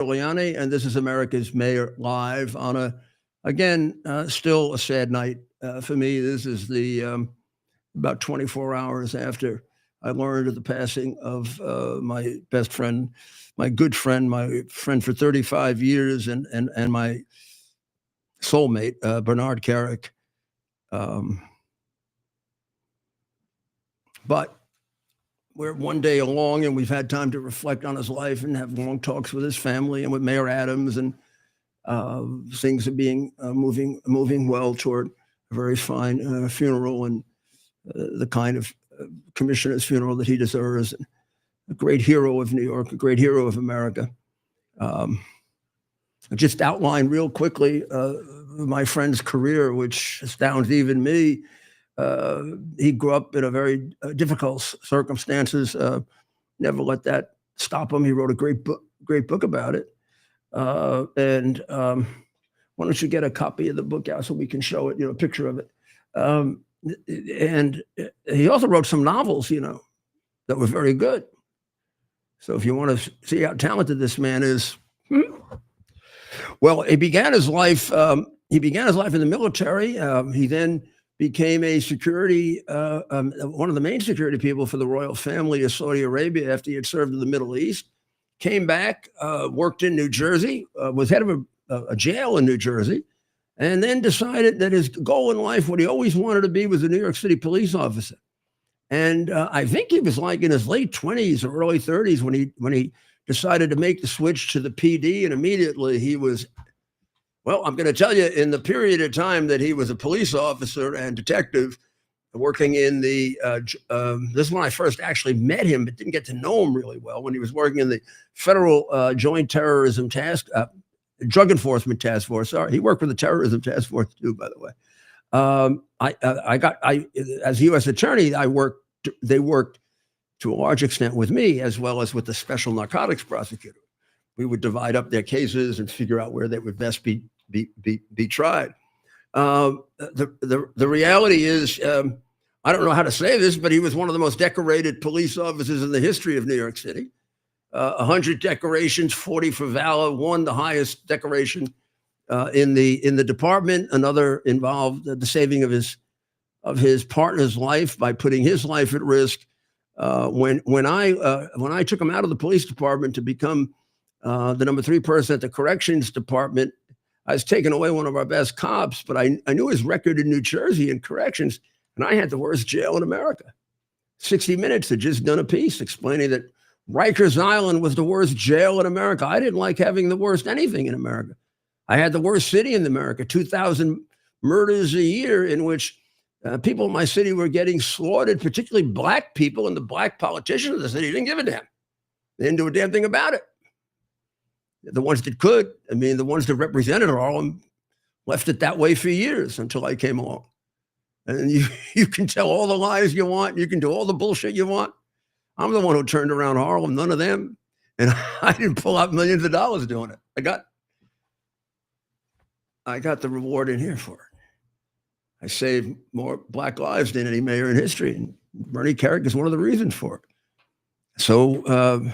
Giuliani, and this is America's Mayor Live on still a sad night for me. This is the about 24 hours after I learned of the passing of my best friend, my good friend, my friend for 35 years, and my soulmate, Bernard Kerik. But we're one day along, and we've had time to reflect on his life and have long talks with his family and with Mayor Adams, and things are being moving well toward a very fine funeral and the kind of commissioner's funeral that he deserves. A great hero of New York, a great hero of America. Just outline real quickly my friend's career, which astounds even me. He grew up in a very difficult circumstances. Never let that stop him. He wrote a great book about it. And why don't you get a copy of the book out so we can show it, a picture of it. And he also wrote some novels, that were very good. So if you want to see how talented this man is, well, he began his life in the military. He then became a security, one of the main security people for the royal family of Saudi Arabia after he had served in the Middle East. Came back, worked in New Jersey, was head of a jail in New Jersey, and then decided that his goal in life, what he always wanted to be, was a New York City police officer. And I think he was like in his late 20s or early 30s when he decided to make the switch to the PD, and immediately he was, well, I'm going to tell you, in the period of time that he was a police officer and detective working in the, this is when I first actually met him, but didn't get to know him really well, when he was working in the Federal Joint Terrorism Drug Enforcement Task Force. Sorry, he worked with the Terrorism Task Force too, by the way. As U.S. Attorney, they worked to a large extent with me, as well as with the Special Narcotics Prosecutor. We would divide up their cases and figure out where they would best be tried. The reality is, I don't know how to say this, but he was one of the most decorated police officers in the history of New York City. 100 decorations, 40 for valor, won the highest decoration in the department. Another involved the saving of his partner's life by putting his life at risk. When I took him out of the police department to become the number 3 person at the corrections department, I was taking away one of our best cops, but I knew his record in New Jersey in corrections, and I had the worst jail in America. 60 Minutes had just done a piece explaining that Rikers Island was the worst jail in America. I didn't like having the worst anything in America. I had the worst city in America, 2,000 murders a year in which people in my city were getting slaughtered, particularly black people, and the black politicians of the city didn't give a damn. They didn't do a damn thing about it. The ones that could, the ones that represented Harlem, left it that way for years until I came along. And you can tell all the lies you want. You can do all the bullshit you want. I'm the one who turned around Harlem, none of them. And I didn't pull out millions of dollars doing it. I got the reward in here for it. I saved more black lives than any mayor in history. And Bernie Kerik is one of the reasons for it. So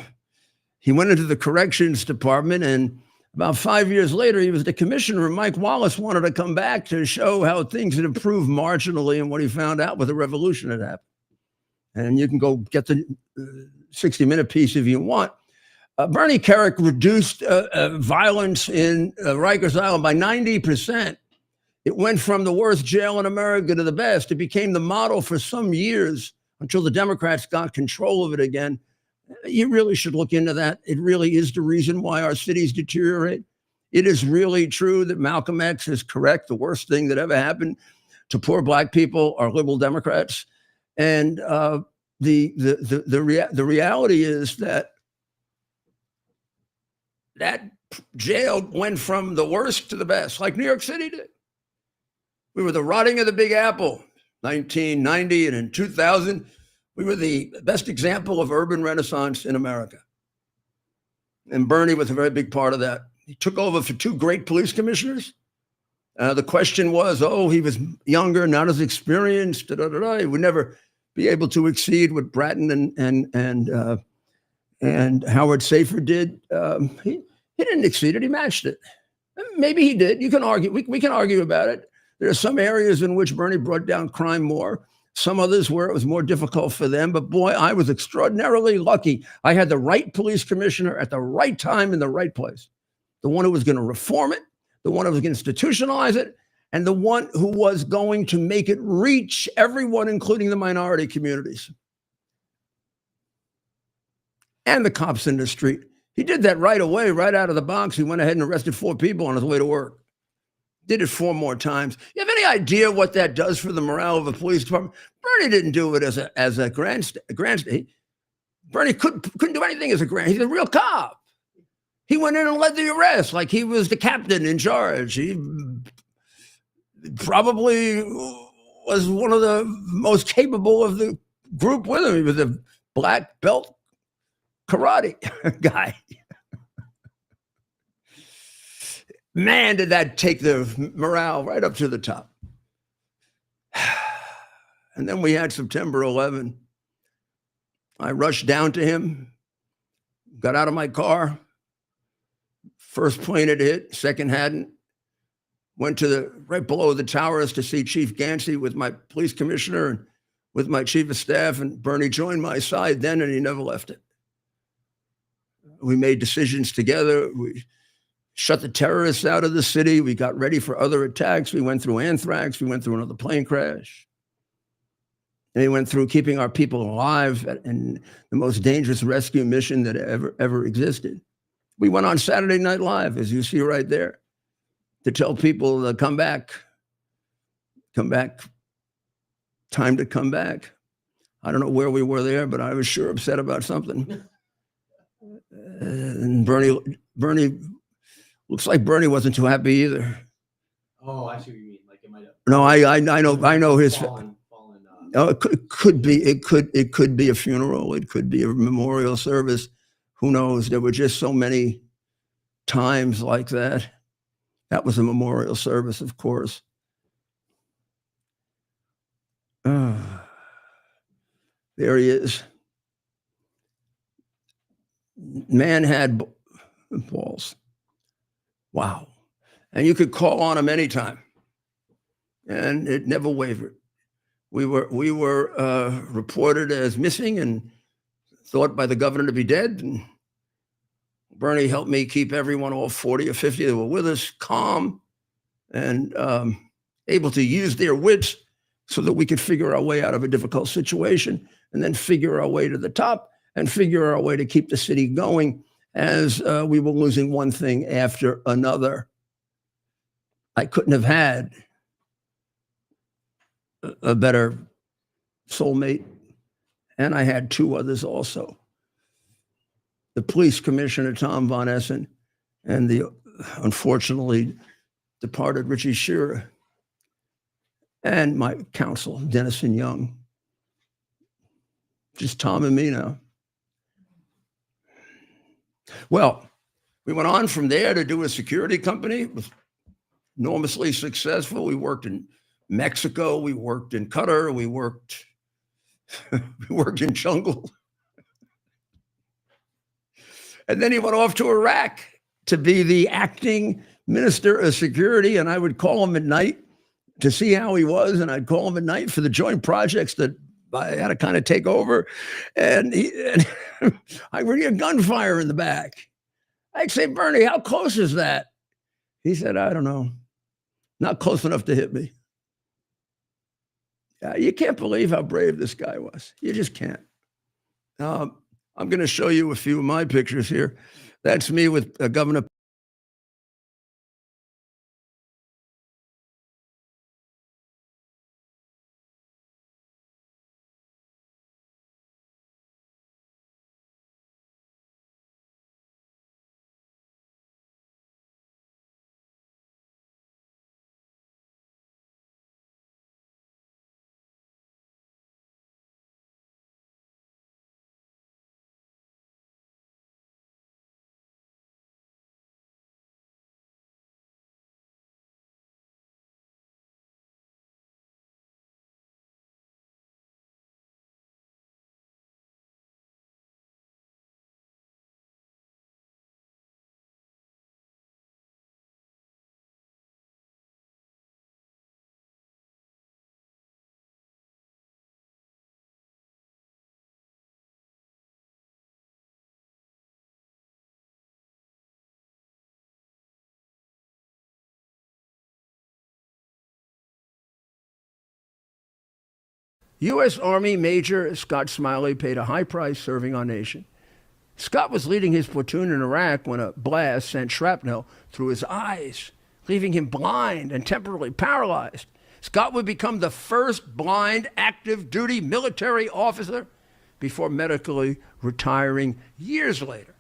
he went into the corrections department, and about 5 years later, he was the commissioner. Mike Wallace wanted to come back to show how things had improved marginally, and what he found out was a revolution had happened. And you can go get the 60-minute piece if you want. Bernie Kerik reduced violence in Rikers Island by 90%. It went from the worst jail in America to the best. It became the model for some years until the Democrats got control of it again. You really should look into that. It really is the reason why our cities deteriorate. It is really true that Malcolm X is correct. The worst thing that ever happened to poor black people are liberal Democrats. And the reality is that jail went from the worst to the best, like New York City did. We were the rotting of the Big Apple, 1990, and in 2000, we were the best example of urban renaissance in America. And Bernie was a very big part of that. He took over for 2 great police commissioners. The question was, he was younger, not as experienced, He would never be able to exceed what Bratton and Howard Safer did. He didn't exceed it. He matched it. Maybe he did. You can argue. We can argue about it. There are some areas in which Bernie brought down crime more, some others where it was more difficult for them. But boy, I was extraordinarily lucky. I had the right police commissioner at the right time in the right place, the one who was going to reform it, the one who was going to institutionalize it, and the one who was going to make it reach everyone, including the minority communities and the cops in the street. He did that right away, right out of the box. He went ahead and arrested 4 people on his way to work. Did it 4 more times. You have any idea what that does for the morale of a police department? Bernie didn't do it as a grandstand. Bernie couldn't do anything as a grand. He's a real cop. He went in and led the arrest like he was the captain in charge. He probably was one of the most capable of the group with him. He was a black belt karate guy. Man, did that take the morale right up to the top. And then we had September 11. I rushed down to him, got out of my car. First plane had hit, second hadn't. Went to the right below the towers to see Chief Gansey with my police commissioner and with my chief of staff. And Bernie joined my side then, and he never left it. We made decisions together. We shut the terrorists out of the city. We got ready for other attacks. We went through anthrax. We went through another plane crash. And we went through keeping our people alive in the most dangerous rescue mission that ever existed. We went on Saturday Night Live, as you see right there, to tell people to come back, time to come back. I don't know where we were there, but I was sure upset about something. And Bernie, looks like Bernie wasn't too happy either. Oh, I see what you mean. Like it might have. No, I know his. Fallen, Oh, it could be a funeral. It could be a memorial service. Who knows? There were just so many times like that. That was a memorial service, of course. There he is. Man had balls. Wow. And you could call on him anytime. And it never wavered. We were reported as missing and thought by the governor to be dead. And Bernie helped me keep everyone, all 40 or 50 that were with us, calm and able to use their wits so that we could figure our way out of a difficult situation and then figure our way to the top and figure our way to keep the city going as we were losing one thing after another. I couldn't have had a better soulmate, and I had 2 others also. The police commissioner, Tom Von Essen, and the unfortunately departed Richie Shearer, and my counsel, Dennison Young. Just Tom and me now. Well, we went on from there to do a security company. It was enormously successful. We worked in Mexico. We worked in Qatar. We worked in jungle. And then he went off to Iraq to be the acting minister of security. And I would call him at night to see how he was. And I'd call him at night for the joint projects that I had to kind of take over. And I would hear gunfire in the back. I'd say, Bernie, how close is that? He said, I don't know. Not close enough to hit me. You can't believe how brave this guy was. You just can't. I'm going to show you a few of my pictures here. That's me with Governor U.S. Army Major Scott Smiley paid a high price serving our nation. Scott was leading his platoon in Iraq when a blast sent shrapnel through his eyes, leaving him blind and temporarily paralyzed. Scott would become the first blind active duty military officer before medically retiring years later.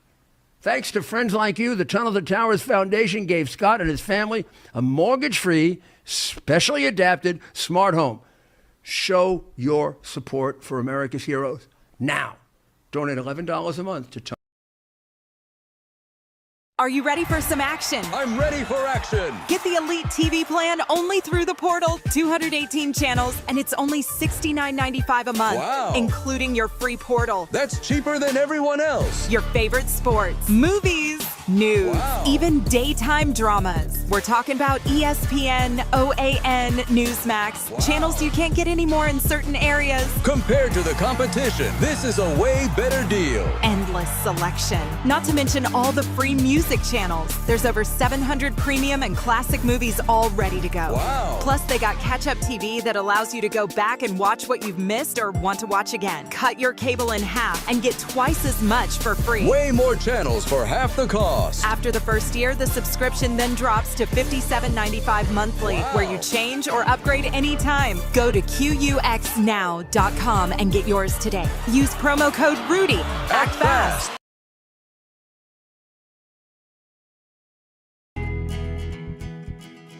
Thanks to friends like you, the Tunnel to Towers Foundation gave Scott and his family a mortgage-free, specially adapted smart home. Show your support for America's heroes now. Donate $11 a month to Are you ready for some action? I'm ready for action. Get the Elite TV plan only through the portal. 218 channels, and it's only $69.95 a month. Wow. Including your free portal. That's cheaper than everyone else. Your favorite sports, movies, news, Wow. even daytime dramas. We're talking about ESPN, OAN, Newsmax, Wow. channels you can't get anymore in certain areas. Compared to the competition, this is a way better deal. Endless selection. Not to mention all the free music channels. There's over 700 premium and classic movies all ready to go. Wow. Plus, they got catch-up TV that allows you to go back and watch what you've missed or want to watch again. Cut your cable in half and get twice as much for free. Way more channels for half the cost. After the first year, the subscription then drops to $57.95 monthly, Wow. where you change or upgrade anytime. Go to QUXNow.com and get yours today. Use promo code Rudy. Act fast.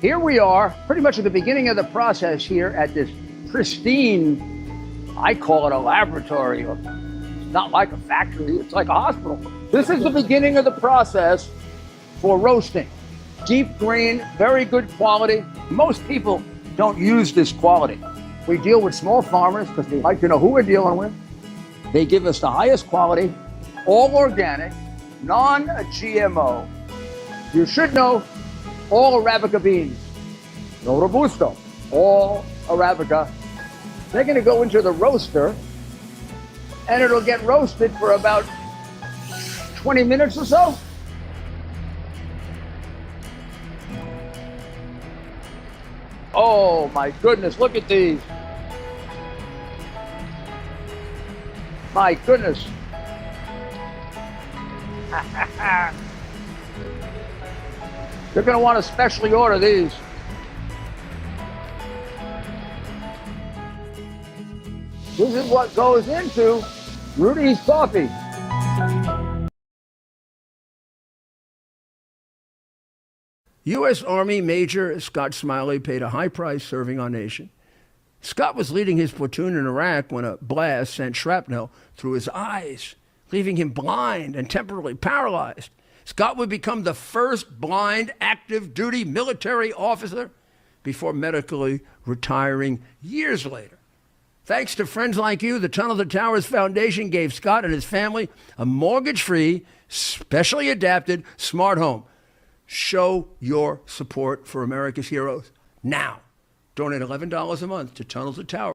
Here we are, pretty much at the beginning of the process here at this pristine, I call it a laboratory. It's not like a factory, it's like a hospital. This is the beginning of the process for roasting. Deep grain, very good quality. Most people don't use this quality. We deal with small farmers because they like to know who we're dealing with. They give us the highest quality, all organic, non-GMO. You should know all Arabica beans, no Robusto, all Arabica. They're gonna go into the roaster and it'll get roasted for about 20 minutes or so. Oh my goodness, look at these. My goodness. You're going to want to specially order these. This is what goes into Rudy's coffee. U.S. Army Major Scott Smiley paid a high price serving our nation. Scott was leading his platoon in Iraq when a blast sent shrapnel through his eyes, leaving him blind and temporarily paralyzed. Scott would become the first blind active duty military officer before medically retiring years later. Thanks to friends like you, the Tunnel to Towers Foundation gave Scott and his family a mortgage-free, specially adapted smart home. Show your support for America's heroes now. Donate $11 a month to Tunnel to Towers.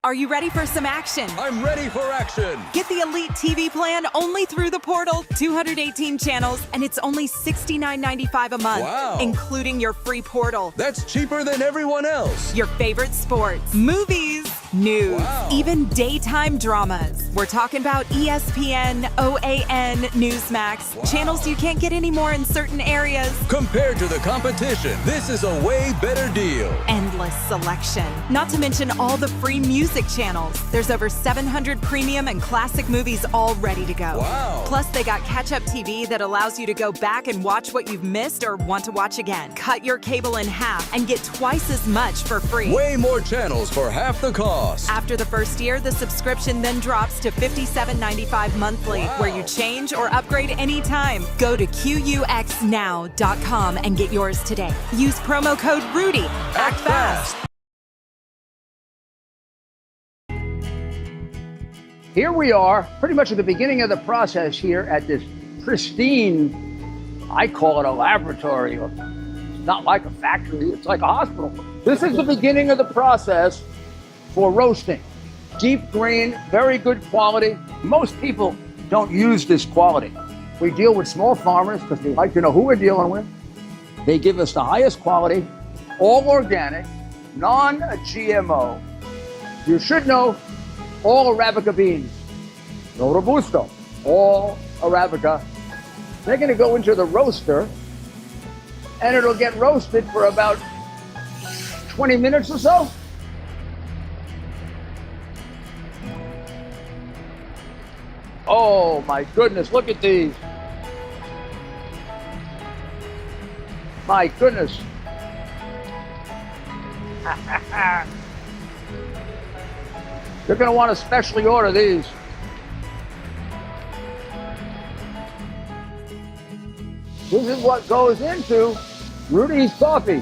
Are you ready for some action? I'm ready for action. Get the Elite TV plan only through the portal. 218 channels, and it's only $69.95 a month. Wow. Including your free portal. That's cheaper than everyone else. Your favorite sports, movies, news, Wow. even daytime dramas. We're talking about ESPN, OAN, Newsmax, Wow. channels you can't get anymore in certain areas. Compared to the competition, this is a way better deal. Endless selection. Not to mention all the free music channels. There's over 700 premium and classic movies all ready to go. Wow. Plus, they got catch-up TV that allows you to go back and watch what you've missed or want to watch again. Cut your cable in half and get twice as much for free. Way more channels for half the cost. After the first year, the subscription then drops to $57.95 monthly, Wow. where you change or upgrade anytime. Go to QUXNow.com and get yours today. Use promo code Rudy. Act fast. Here we are, pretty much at the beginning of the process here at this pristine, I call it a laboratory. It's not like a factory, it's like a hospital. This is the beginning of the process for roasting. Deep grain, very good quality. Most people don't use this quality. We deal with small farmers because they like to know who we're dealing with. They give us the highest quality, all organic, non-GMO. You should know all Arabica beans. No Robusto, all Arabica. They're going to go into the roaster, and it'll get roasted for about 20 minutes or so. Oh my goodness, look at these. My goodness. You're going to want to specially order these. This is what goes into Rudy's coffee.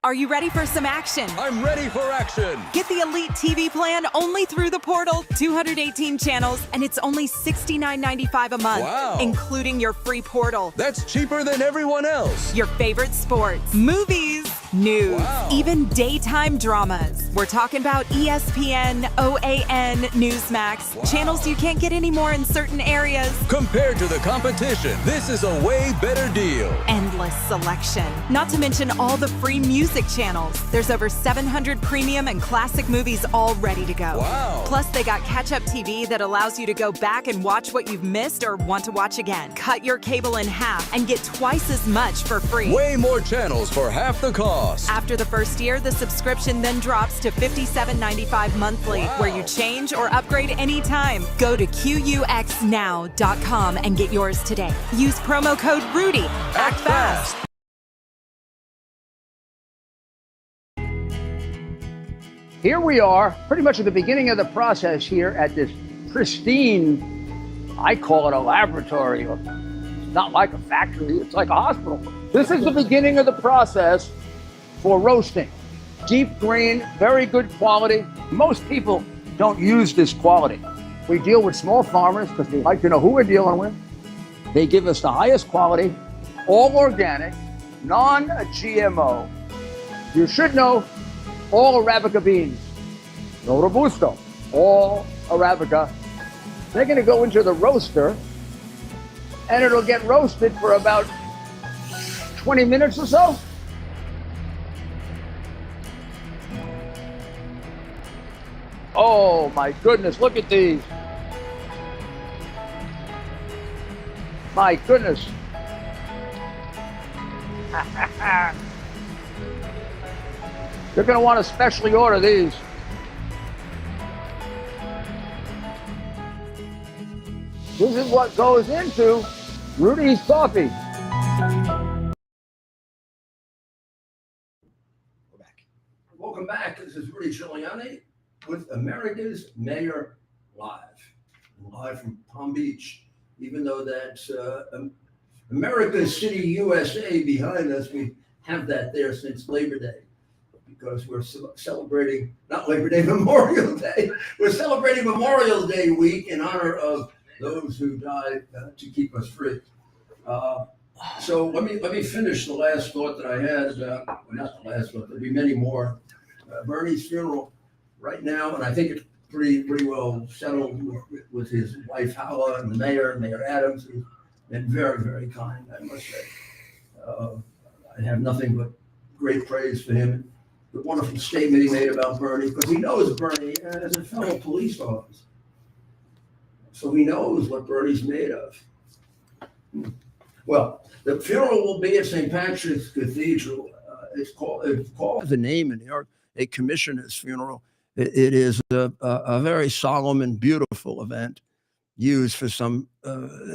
Are you ready for some action? I'm ready for action. Get the Elite TV plan only through the portal, 218 channels, and it's only $69.95 a month, Wow. including your free portal. That's cheaper than everyone else. Your favorite sports, movies, news, Wow. even daytime dramas. We're talking about ESPN, OAN, Newsmax, Wow. channels you can't get anymore in certain areas. Compared to the competition, this is a way better deal. Endless selection. Not to mention all the free music channels. There's over 700 premium and classic movies all ready to go. Wow. Plus, they got catch-up TV that allows you to go back and watch what you've missed or want to watch again. Cut your cable in half and get twice as much for free. Way more channels for half the cost. After the first year, the subscription then drops to $57.95 monthly, Wow. where you change or upgrade anytime. Go to QUXNow.com and get yours today. Use promo code Rudy. Act fast. Here we are, pretty much at the beginning of the process here at this pristine, I call it a laboratory. It's not like a factory, it's like a hospital. This is the beginning of the process for roasting. Deep grain, very good quality. Most people don't use this quality. We deal with small farmers because they like to know who we're dealing with. They give us the highest quality, all organic, non-GMO. You should know all Arabica beans. No Robusto, all Arabica. They're going to go into the roaster, and it'll get roasted for about 20 minutes or so. Oh my goodness, look at these. My goodness. You're going to want to specially order these. This is what goes into Rudy's coffee. We're back. Welcome back. This is Rudy Giuliani with America's Mayor live from Palm Beach. Even though that's America's City, USA behind us, we have that there since Labor Day because we're celebrating, not Labor Day, Memorial Day. We're celebrating Memorial Day week in honor of those who died to keep us free. So let me finish the last thought that I had. Well, not the last thought. There'll be many more. Bernie's funeral right now, and I think it's pretty well settled with his wife Hala and the Mayor Adams, who's been very, very kind, I must say. I have nothing but great praise for him. The wonderful statement he made about Bernie, because he knows Bernie as a fellow police officer. So he knows what Bernie's made of. Well, the funeral will be at St. Patrick's Cathedral. It's called the name in New York, a commissioner's funeral. It is a very solemn and beautiful event used for some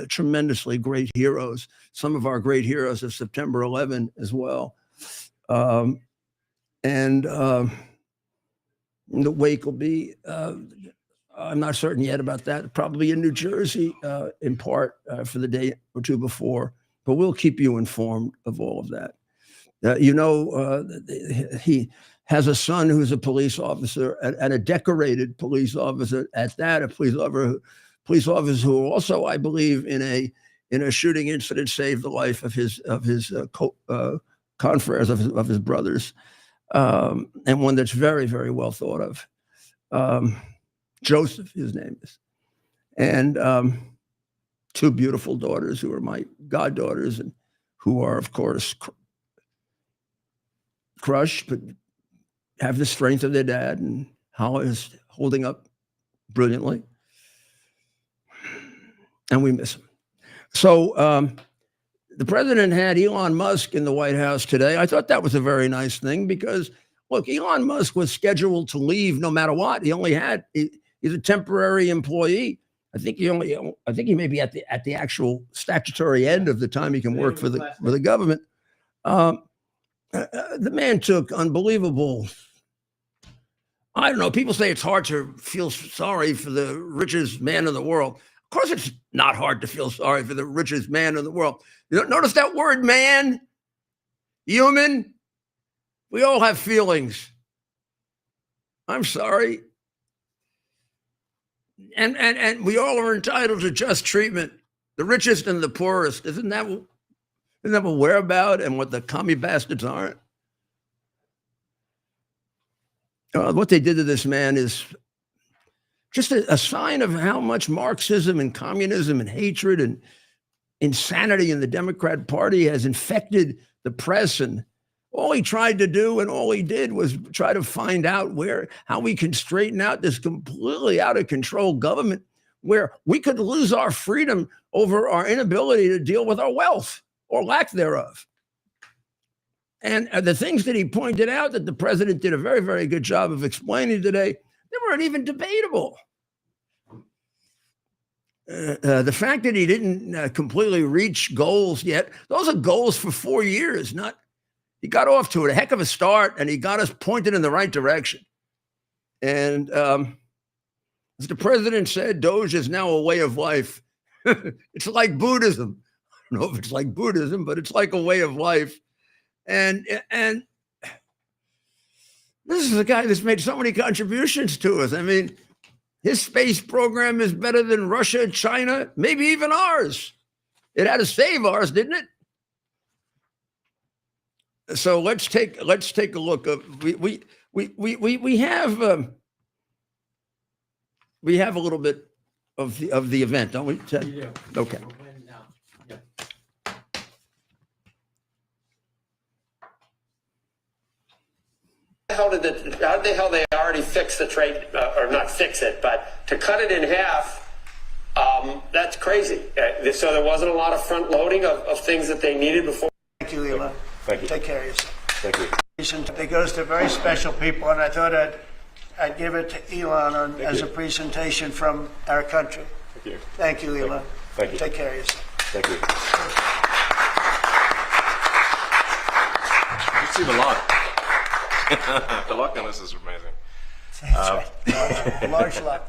tremendously great heroes, some of our great heroes of September 11 as well. And the wake will be, I'm not certain yet about that, probably in New Jersey in part for the day or two before, but we'll keep you informed of all of that. He has a son who's a police officer and a decorated police officer at that, a police officer who also, I believe, in a shooting incident saved the life of his confreres, of his brothers, and one that's very, very well thought of. Joseph, his name is, and two beautiful daughters who are my goddaughters and who are, of course, crushed, but have the strength of their dad, and Hal is holding up brilliantly. And we miss him. So the president had Elon Musk in the White House today. I thought that was a very nice thing because, look, Elon Musk was scheduled to leave no matter what. He's a temporary employee. I think he may be at the actual statutory end of the time he can work for the government. The man took unbelievable. I don't know. People say it's hard to feel sorry for the richest man in the world. Of course, it's not hard to feel sorry for the richest man in the world. You don't notice that word, man, human. We all have feelings. I'm sorry. And we all are entitled to just treatment. The richest and the poorest. Isn't that what we're about and what the commie bastards aren't? What they did to this man is just a sign of how much Marxism and communism and hatred and insanity in the Democrat Party has infected the press. And all he tried to do and all he did was try to find out how we can straighten out this completely out of control government where we could lose our freedom over our inability to deal with our wealth or lack thereof. And the things that he pointed out that the president did a very, very good job of explaining today, they weren't even debatable. The fact that he didn't completely reach goals yet, those are goals for 4 years. He got off to a heck of a start and he got us pointed in the right direction. And as the president said, D.O.G.E is now a way of life. It's like Buddhism. I don't know if it's like Buddhism, but it's like a way of life. And this is a guy that's made so many contributions to us. I mean, his space program is better than Russia, China, maybe even ours. It had to save ours, didn't it? So let's take a look. We have a little bit of the event, don't we, Ted? We do. Okay. We'll win now. Yep. How the hell they already fix the trade, or not fix it, but to cut it in half, that's crazy. So there wasn't a lot of front loading of things that they needed before. Thank you, Elon. Thank you. Take care of yourself. Thank you. It goes to very special people, and I thought I'd give it to Elon as a presentation from our country. Thank you. Thank you, Elon. Thank you. Take care of yourself. Thank you. You see the lock. The lock on this is amazing. That's right. Large luck.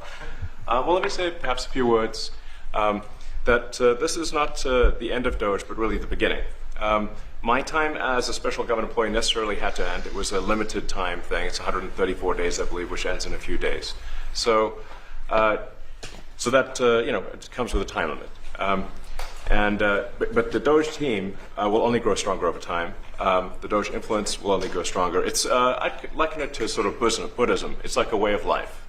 Well, let me say perhaps a few words that this is not the end of D.O.G.E, but really the beginning. My time as a special government employee necessarily had to end. It was a limited time thing. It's 134 days, I believe, which ends in a few days. So that it comes with a time limit. But the D.O.G.E team will only grow stronger over time. The D.O.G.E influence will only grow stronger. It's I liken it to sort of Buddhism. It's like a way of life.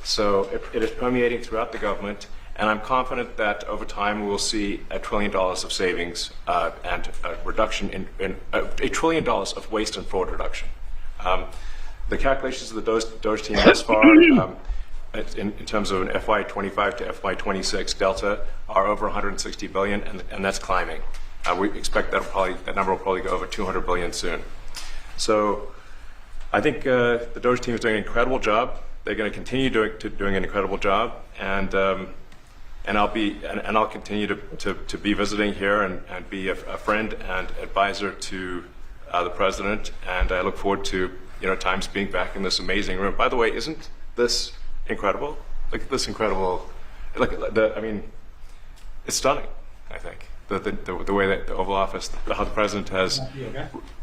So it is permeating throughout the government. And I'm confident that over time we will see $1 trillion of savings and a reduction in $1 trillion of waste and fraud reduction. The calculations of the D.O.G.E team thus far, in terms of an FY25 to FY26 delta, are over 160 billion, and that's climbing. We expect that number will probably go over 200 billion soon. So I think the D.O.G.E team is doing an incredible job. They're going to continue doing an incredible job, and I'll continue to be visiting here and be a friend and advisor to the president, and I look forward to times being back in this amazing room. By the way, isn't this incredible? Look at this incredible. It's stunning. I think the way that the Oval Office, how the president has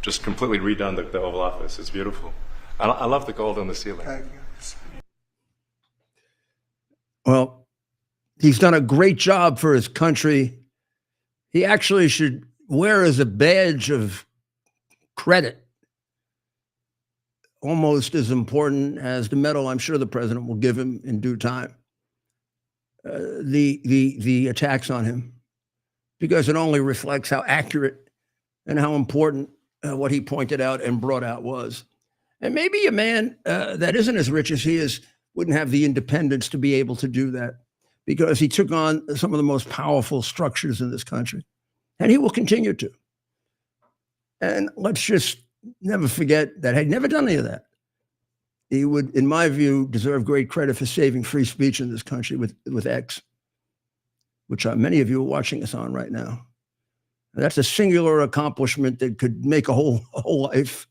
just completely redone the Oval Office. It's beautiful. I love the gold on the ceiling. Thank you. Well, he's done a great job for his country. He actually should wear as a badge of credit, almost as important as the medal I'm sure the president will give him in due time, the attacks on him, because it only reflects how accurate and how important what he pointed out and brought out was. And maybe a man that isn't as rich as he is wouldn't have the independence to be able to do that because he took on some of the most powerful structures in this country. And he will continue to. And let's just never forget that had he never done any of that, he would, in my view, deserve great credit for saving free speech in this country with X, which many of you are watching us on right now. And that's a singular accomplishment that could make a whole life,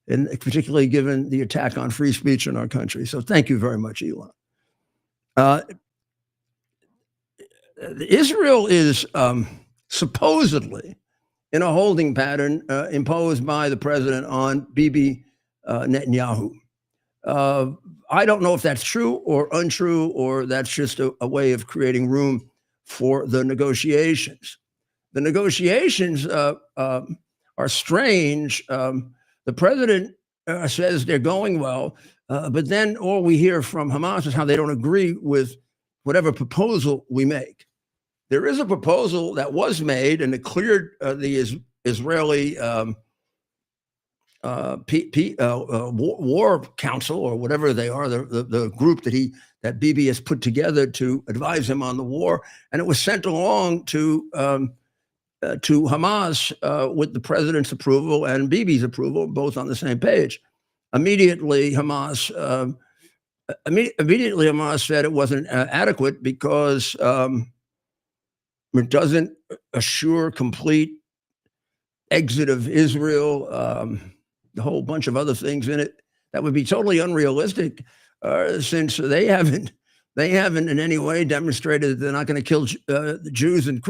and particularly given the attack on free speech in our country. So thank you very much, Elon. Israel is supposedly in a holding pattern imposed by the president on Bibi Netanyahu. I don't know if that's true or untrue, or that's just a way of creating room for the negotiations. The negotiations are strange. The president says they're going well, but then all we hear from Hamas is how they don't agree with whatever proposal we make. There is a proposal that was made, and it cleared the Israeli war council, or whatever they are, the group that Bibi has put together to advise him on the war, and it was sent along to Hamas with the president's approval and Bibi's approval, both on the same page. Immediately, Hamas said it wasn't adequate because it doesn't assure complete exit of Israel, a whole bunch of other things in it that would be totally unrealistic, since they haven't in any way demonstrated that they're not going to kill the Jews and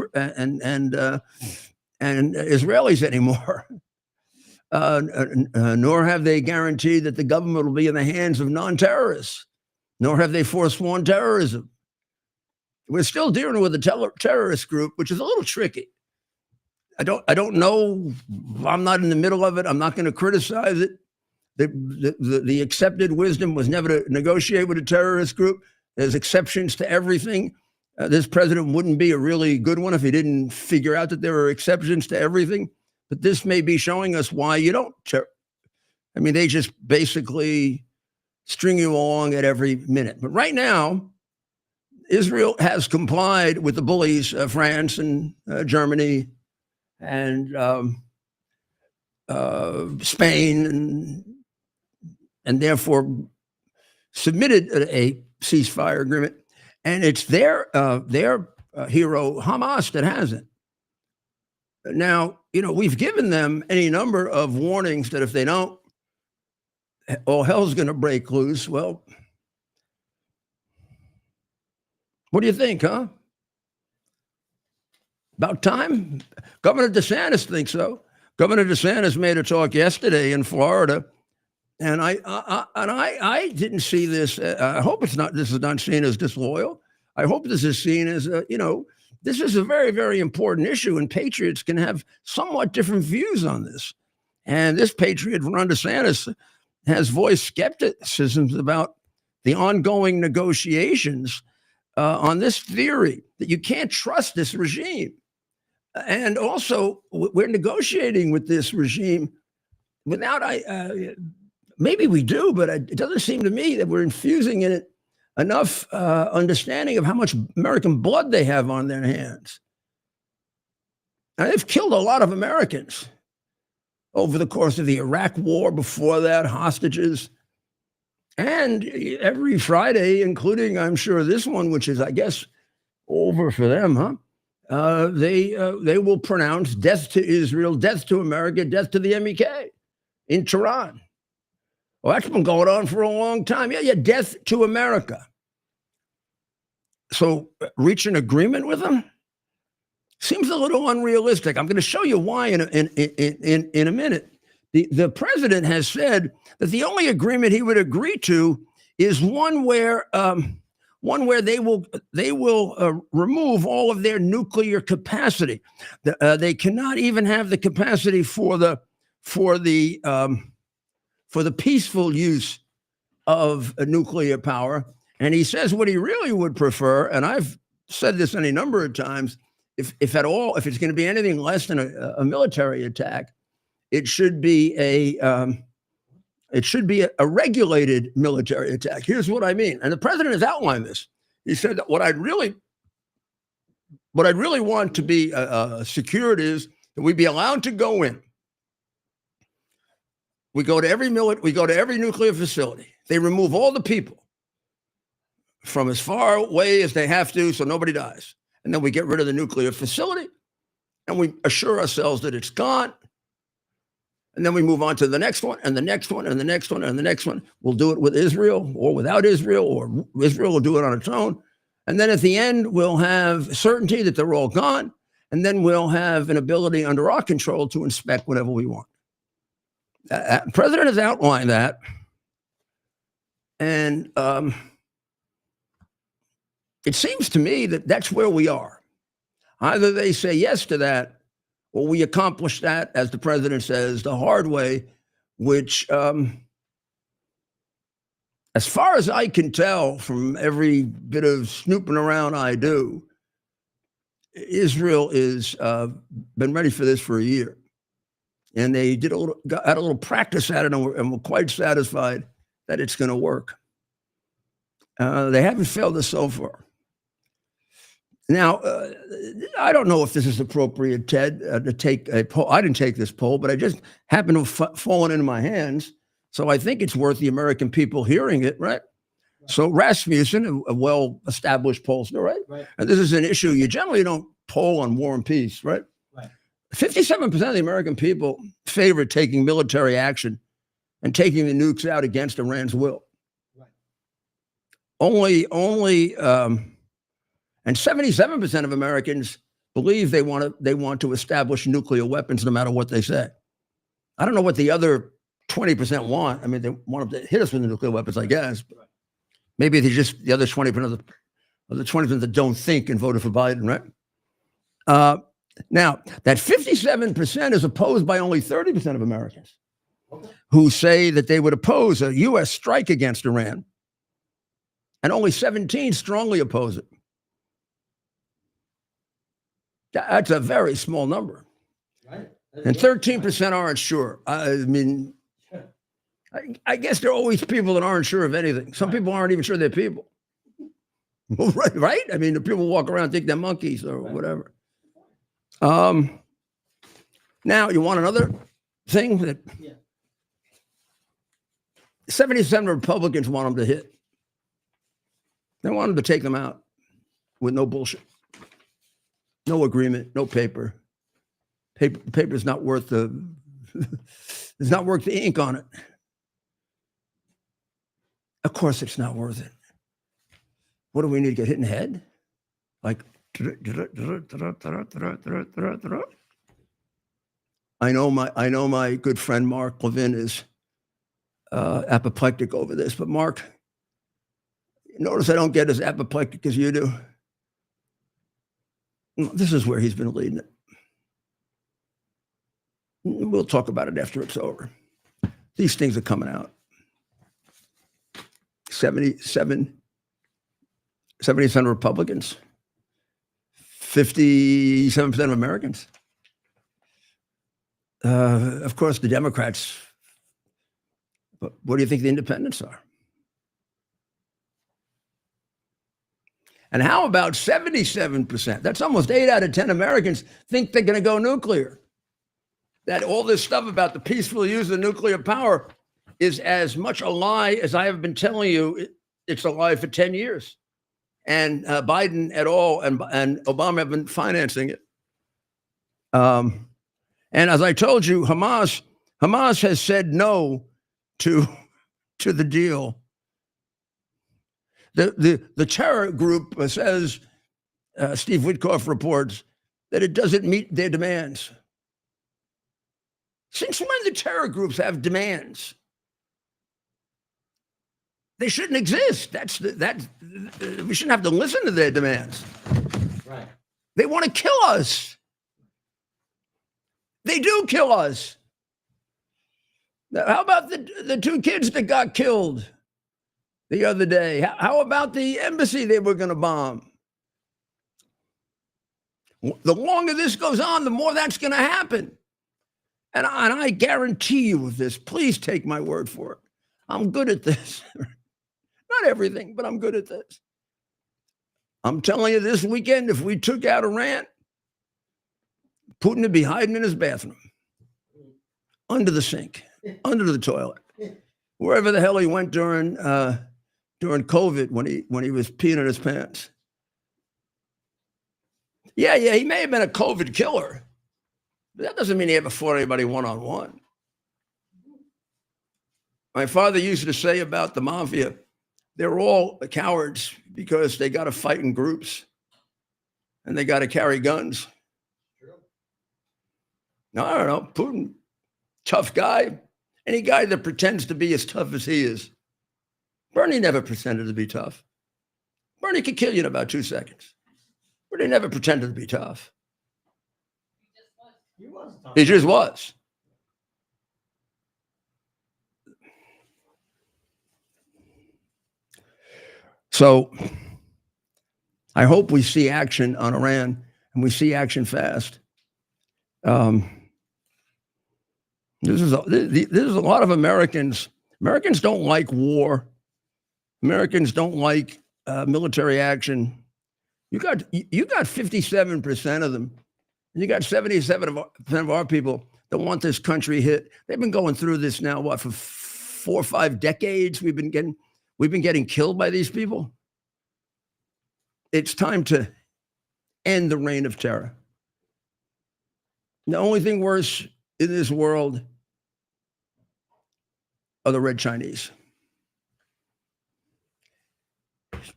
Israelis anymore. Nor have they guaranteed that the government will be in the hands of non-terrorists, nor have they forsworn terrorism. We're still dealing with a terrorist group, which is a little tricky. I don't know. I'm not in the middle of it. I'm not going to criticize it. The accepted wisdom was never to negotiate with a terrorist group. There's exceptions to everything. This president wouldn't be a really good one if he didn't figure out that there are exceptions to everything. But this may be showing us why you don't. I mean, they just basically string you along at every minute. But right now, Israel has complied with the bullies, France and Germany and Spain, and therefore submitted a ceasefire agreement. And it's their hero, Hamas, that hasn't. Now, we've given them any number of warnings that if they don't, all hell's going to break loose. Well, what do you think, huh? About time? Governor DeSantis thinks so. Governor DeSantis made a talk yesterday in Florida, and I didn't see this. I hope this is not seen as disloyal. I hope this is seen as this is a very, very important issue, and patriots can have somewhat different views on this. And this patriot, Ron DeSantis, has voiced skepticisms about the ongoing negotiations on this theory that you can't trust this regime. And also, we're negotiating with this regime without, maybe we do, but it doesn't seem to me that we're infusing in it enough understanding of how much American blood they have on their hands. And they've killed a lot of Americans over the course of the Iraq war, before that, hostages. And every Friday, including, I'm sure, this one, which is, I guess, over for them, huh? They will pronounce death to Israel, death to America, death to the MEK in Tehran. Well, that's been going on for a long time. Yeah, death to America. So reach an agreement with them seems a little unrealistic. I'm going to show you why in a minute. The president has said that the only agreement he would agree to is one where they will remove all of their nuclear capacity. They cannot even have the capacity for the peaceful use of nuclear power. And he says what he really would prefer, and I've said this any number of times, if at all, if it's going to be anything less than a military attack, it should be a It should be a regulated military attack. Here's what I mean. And the president has outlined this. He said that what I'd really want to be secured is that we be allowed to go in. We go to every nuclear facility. They remove all the people from as far away as they have to so nobody dies. And then we get rid of the nuclear facility and we assure ourselves that it's gone. And then we move on to the next one and the next one and the next one and the next one. We'll do it with Israel or without Israel, or Israel will do it on its own. And then at the end, we'll have certainty that they're all gone. And then we'll have an ability under our control to inspect whatever we want. The president has outlined that. And it seems to me that that's where we are. Either they say yes to that, or we accomplish that, as the president says, the hard way, which, as far as I can tell from every bit of snooping around I do, Israel is been ready for this for a year. And they had a little practice at it, and were quite satisfied that it's going to work. They haven't failed us so far. Now, I don't know if this is appropriate, Ted, to take a poll. I didn't take this poll, but I just happened to have fallen into my hands. So I think it's worth the American people hearing it, right? So Rasmussen, a well-established pollster, right? And this is an issue you generally don't poll on war and peace, right? 57% of the American people favor taking military action and taking the nukes out against Iran's will. And 77% of Americans believe they want to establish nuclear weapons no matter what they say. I don't know what the other 20% want. I mean, they want them to hit us with the nuclear weapons, I guess. But maybe they just the other 20% of the 20% that don't think and voted for Biden, right? Now, that 57% is opposed by only 30% of Americans who say that they would oppose a U.S. strike against Iran, and only 17 strongly oppose it. That's a very small number. Right. And 13% aren't sure. I mean, I guess there are always people that aren't sure of anything. Some people aren't even sure they're people. Right? I mean, the people walk around and think they're monkeys or whatever. Now, you want another thing that 77 Republicans want them to hit. They want them to take them out with no bullshit. No agreement, no paper. Paper's not worth it's not worth the ink on it. Of course it's not worth it. What do we need to get hit in the head? Like, I know my good friend Mark Levin is apoplectic over this, but Mark, notice I don't get as apoplectic as you do. This is where he's been leading it. We'll talk about it after it's over. These things are coming out. 77% Republicans, 57% of Americans. Of course, the Democrats. But what do you think the independents are? And how about 77%? That's almost 8 out of 10 Americans think they're going to go nuclear. That all this stuff about the peaceful use of nuclear power is as much a lie as I have been telling you. It's a lie for 10 years. And Biden et al. And Obama have been financing it. And as I told you, Hamas has said no to the deal. The terror group says, Steve Witkoff reports, that it doesn't meet their demands. Since when the terror groups have demands? They shouldn't exist. We shouldn't have to listen to their demands. Right. They want to kill us. They do kill us. Now, how about the 2 kids that got killed the other day? How about the embassy they were going to bomb? The longer this goes on, the more that's going to happen. And I guarantee you with this, please take my word for it. I'm good at this. Not everything, but I'm good at this. I'm telling you this weekend, if we took out Iran, Putin would be hiding in his bathroom, under the sink, under the toilet, wherever the hell he went during COVID when he was peeing in his pants. Yeah, he may have been a COVID killer, but that doesn't mean he ever fought anybody one-on-one. My father used to say about the mafia, they're all cowards because they got to fight in groups and they got to carry guns. No, I don't know. Putin, tough guy. Any guy that pretends to be as tough as he is. Bernie never pretended to be tough. Bernie could kill you in about 2 seconds. But he never pretended to be tough. He was tough. He just was. So I hope we see action on Iran and we see action fast. This is a lot of Americans. Americans don't like war. Americans don't like military action. You got 57% of them. And you got 77% of our people that want this country hit. They've been going through this now, what, for 4 or 5 decades? We've been getting killed by these people. It's time to end the reign of terror. The only thing worse in this world are the Red Chinese.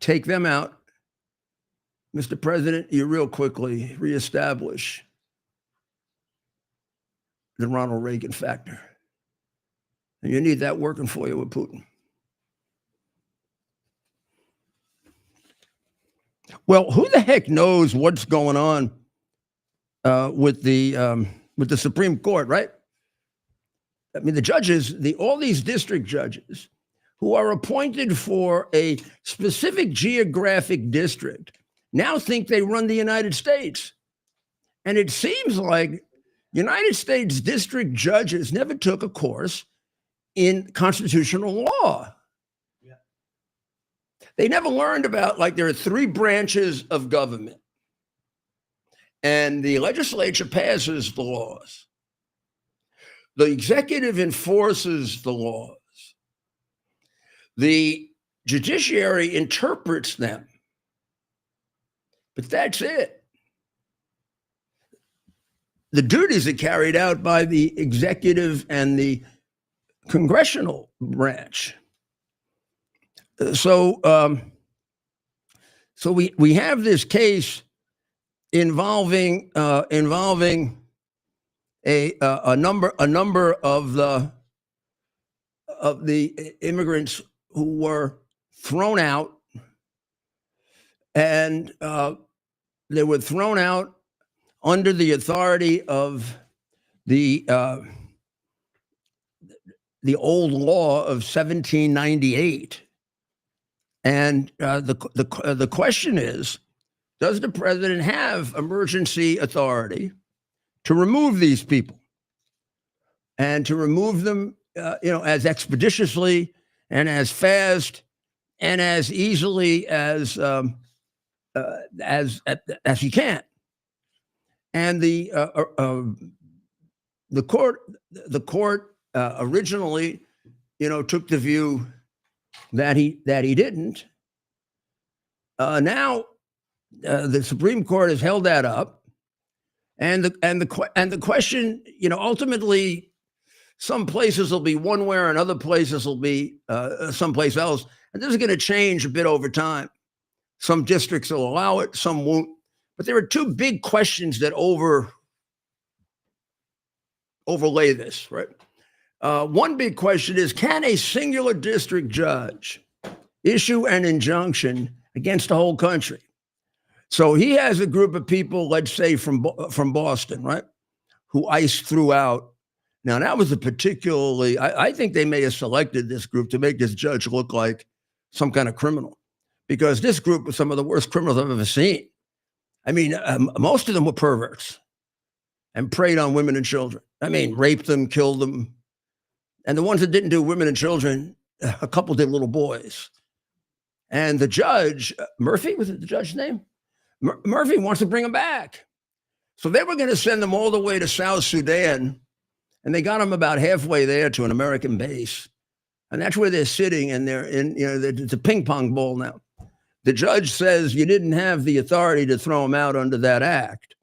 Take them out. Mr. President, you real quickly reestablish the Ronald Reagan factor. And you need that working for you with Putin. Well, who the heck knows what's going on with the Supreme Court, right? I mean, the judges, all these district judges who are appointed for a specific geographic district now think they run the United States. And it seems like United States district judges never took a course in constitutional law. Yeah. They never learned about, like, there are 3 branches of government. And the legislature passes the laws. The executive enforces the laws. The judiciary interprets them. But that's it. The duties are carried out by the executive and the congressional branch. So we have this case involving a number of the immigrants who were thrown out, and they were thrown out under the authority of the old law of 1798. And the question is, does the president have emergency authority to remove these people and to remove them, as expeditiously and as fast and as easily as he can? And the court originally, took the view that he didn't. Now the Supreme Court has held that up, and the question, ultimately, some places will be one way and other places will be someplace else, and this is going to change a bit over time. Some districts will allow it, some won't. But there are 2 big questions that overlay this, right? One big question is, can a singular district judge issue an injunction against the whole country? So he has a group of people, let's say from Boston, right, who ICE threw out. Now, that was a particularly, I think they may have selected this group to make this judge look like some kind of criminal, because this group was some of the worst criminals I've ever seen. I mean, most of them were perverts and preyed on women and children. I mean, raped them, killed them. And the ones that didn't do women and children, a couple did little boys. And the judge, Murphy, was it the judge's name? Murphy wants to bring them back. So they were going to send them all the way to South Sudan. And they got them about halfway there to an American base. And that's where they're sitting, and they're in, it's a ping pong ball now. The judge says you didn't have the authority to throw them out under that act.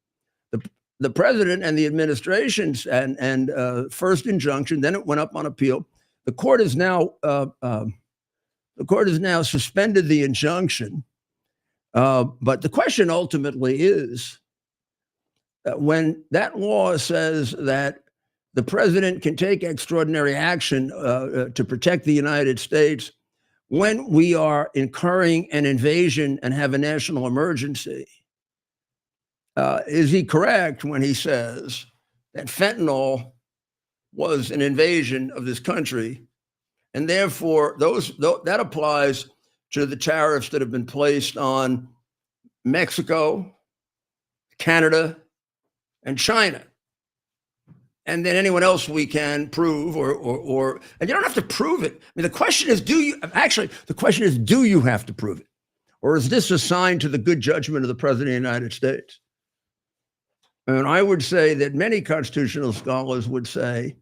The president and the administration's and first injunction, then it went up on appeal. The court has now suspended the injunction. But the question ultimately is, when that law says that the president can take extraordinary action to protect the United States when we are incurring an invasion and have a national emergency, is he correct when he says that fentanyl was an invasion of this country, and therefore that applies to the tariffs that have been placed on Mexico, Canada, and China, and then anyone else we can prove, or and you don't have to prove it. I mean, the question is, do you have to prove it, or is this assigned to the good judgment of the President of the United States? And I would say that many constitutional scholars would say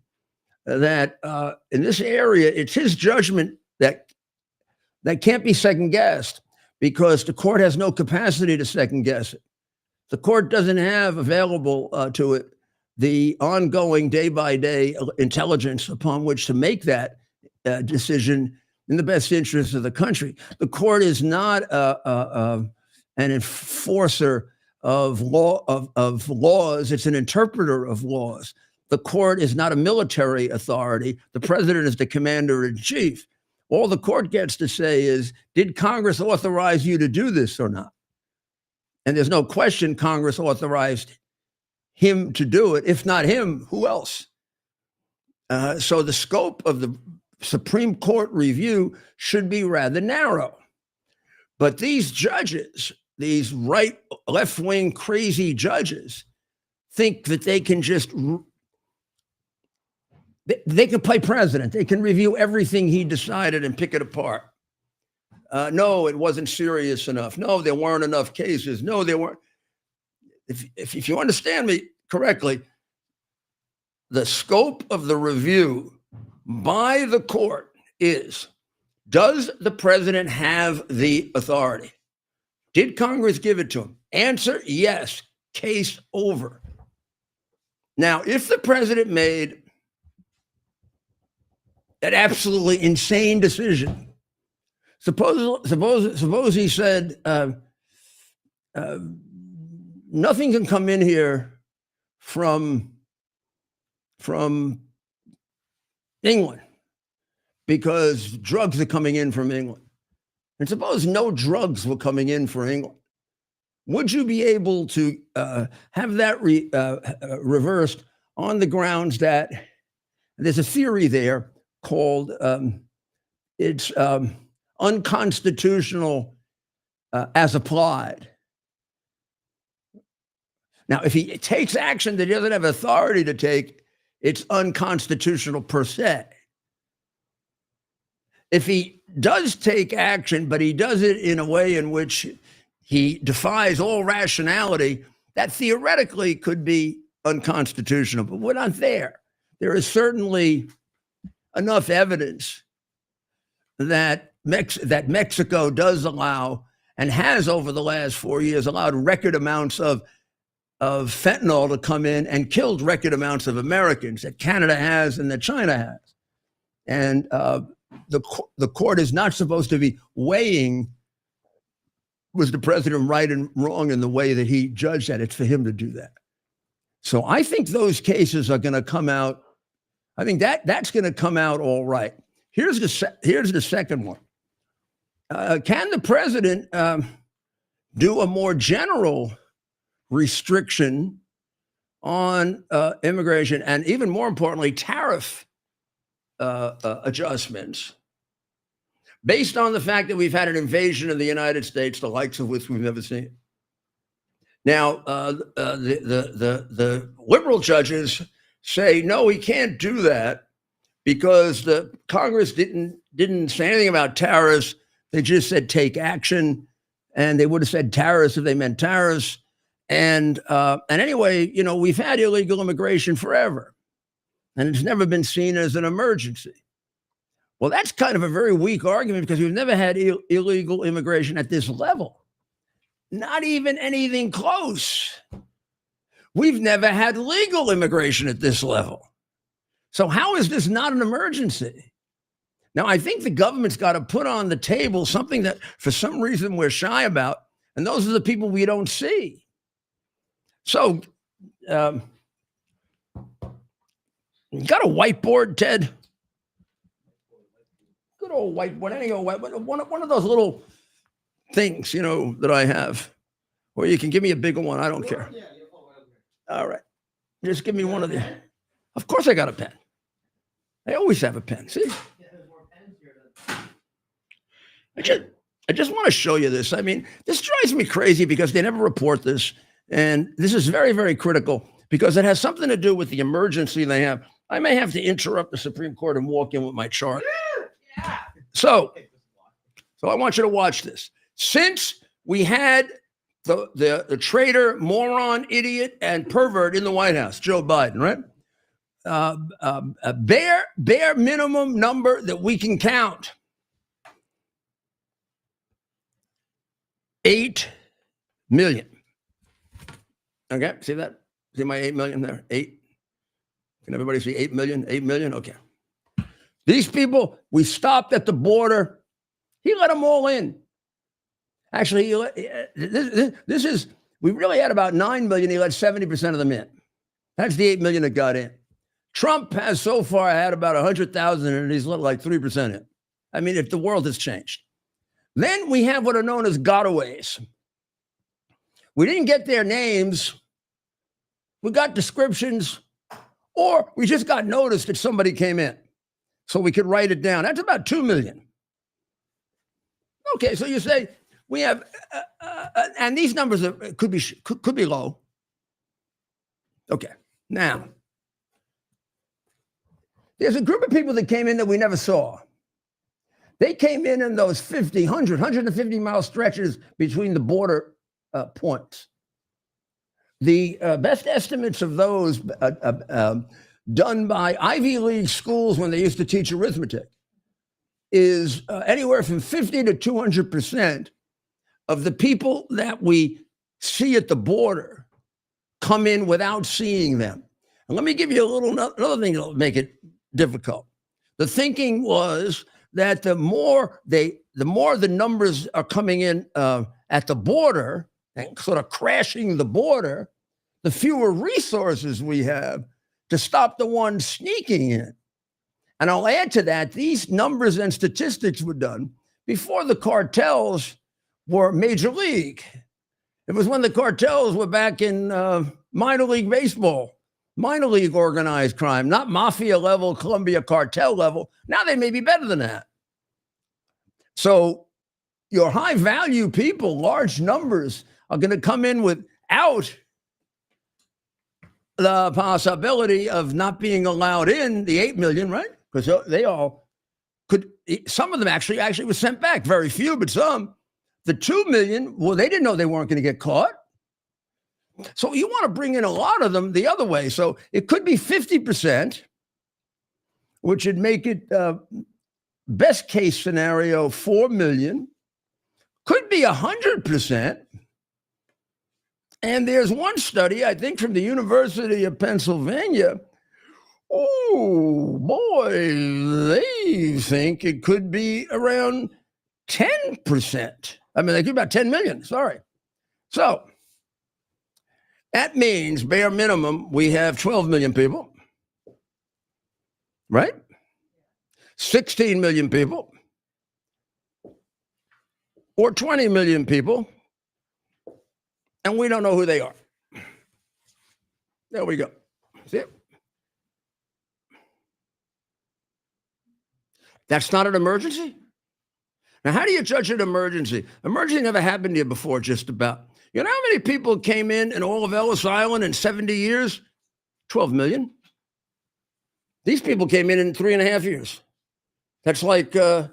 that in this area, it's his judgment that can't be second guessed, because the court has no capacity to second guess it. The court doesn't have available to it the ongoing day-by-day intelligence upon which to make that decision in the best interest of the country. The court is not an enforcer of laws. It's an interpreter of laws. The court is not a military authority. The president is the commander-in-chief. All the court gets to say is, did Congress authorize you to do this or not? And there's no question Congress authorized him to do it. If not him, who else? So the scope of the Supreme Court review should be rather narrow. But these judges, these left-wing crazy judges, think that they can just, they can play president. They can review everything he decided and pick it apart. No, it wasn't serious enough. No, there weren't enough cases. No, there weren't. If you understand me correctly, the scope of the review by the court is, does the president have the authority? Did Congress give it to him? Answer, yes. Case over. Now, if the president made an absolutely insane decision, suppose he said, nothing can come in here from England because drugs are coming in from England. And suppose no drugs were coming in from England. Would you be able to have that reversed on the grounds that there's a theory there called it's unconstitutional as applied? Now, if he takes action that he doesn't have authority to take, it's unconstitutional per se. If he does take action, but he does it in a way in which he defies all rationality, that theoretically could be unconstitutional, but we're not there. There is certainly enough evidence that Mexico does allow, and has over the last 4 years, allowed record amounts of fentanyl to come in and killed record amounts of Americans, that Canada has and that China has. And the court is not supposed to be weighing, was the president right and wrong in the way that he judged that. It's for him to do that. So I think those cases are going to come out. I think that's going to come out all right. Here's the second one. Can the president do a more general restriction on immigration, and even more importantly, tariff adjustments, based on the fact that we've had an invasion of the United States, the likes of which we've never seen? Now, the liberal judges say, no, we can't do that because the Congress didn't say anything about tariffs. They just said take action, and they would have said tariffs if they meant tariffs. And anyway, you know, we've had illegal immigration forever, and it's never been seen as an emergency. Well, that's kind of a very weak argument because we've never had illegal immigration at this level. Not even anything close. We've never had legal immigration at this level. So how is this not an emergency? Now, I think the government's got to put on the table something that for some reason we're shy about, and those are the people we don't see. So, you got a whiteboard, Ted? Good old whiteboard. Any old whiteboard. One of those little things, you know, that I have. Or you can give me a bigger one. I don't care. All right. Just give me one of the. Of course I got a pen. I always have a pen. See? I just want to show you this. I mean, this drives me crazy because they never report this. And this is very, very critical because it has something to do with the emergency they have. I may have to interrupt the Supreme Court and walk in with my chart. So I want you to watch this. Since we had the traitor, moron, idiot, and pervert in the White House, Joe Biden, right? A bare minimum number that we can count. 8 million. Okay, see that? See my 8 million there? 8. Can everybody see 8 million? 8 million? Okay. These people, we stopped at the border. He let them all in. Actually, we really had about 9 million. He let 70% of them in. That's the 8 million that got in. Trump has so far had about 100,000 and he's let like 3% in. I mean, if the world has changed. Then we have what are known as gotaways. We didn't get their names. We got descriptions, or we just got notice that somebody came in. So we could write it down. That's about 2 million. Okay, so you say we have, and these numbers could be low. Okay, now there's a group of people that came in that we never saw. They came in those 50, 100, 150 mile stretches between the border points. The best estimates of those done by Ivy League schools when they used to teach arithmetic is anywhere from 50 to 200% of the people that we see at the border come in without seeing them. And let me give you another thing that'll make it difficult. The thinking was that the more the numbers are coming in at the border and sort of crashing the border, the fewer resources we have to stop the ones sneaking in. And I'll add to that, these numbers and statistics were done before the cartels were major league. It was when the cartels were back in minor league baseball, minor league organized crime, not mafia level, Columbia cartel level. Now they may be better than that. So your high value people, large numbers, are going to come in without the possibility of not being allowed in, the 8 million, right? Because they all could, some of them actually was sent back, very few, but some. The 2 million, well, they didn't know they weren't going to get caught. So you want to bring in a lot of them the other way. So it could be 50%, which would make it best case scenario 4 million. Could be 100%. And there's one study, I think, from the University of Pennsylvania. Oh, boy, they think it could be around 10%. I mean, they could be about 10 million, sorry. So that means, bare minimum, we have 12 million people, right? 16 million people, or 20 million people, and we don't know who they are. There we go. See it? That's not an emergency? Now, how do you judge an emergency? Emergency never happened to you before, just about. You know how many people came in all of Ellis Island in 70 years? 12 million. These people came in 3.5 years. That's like, in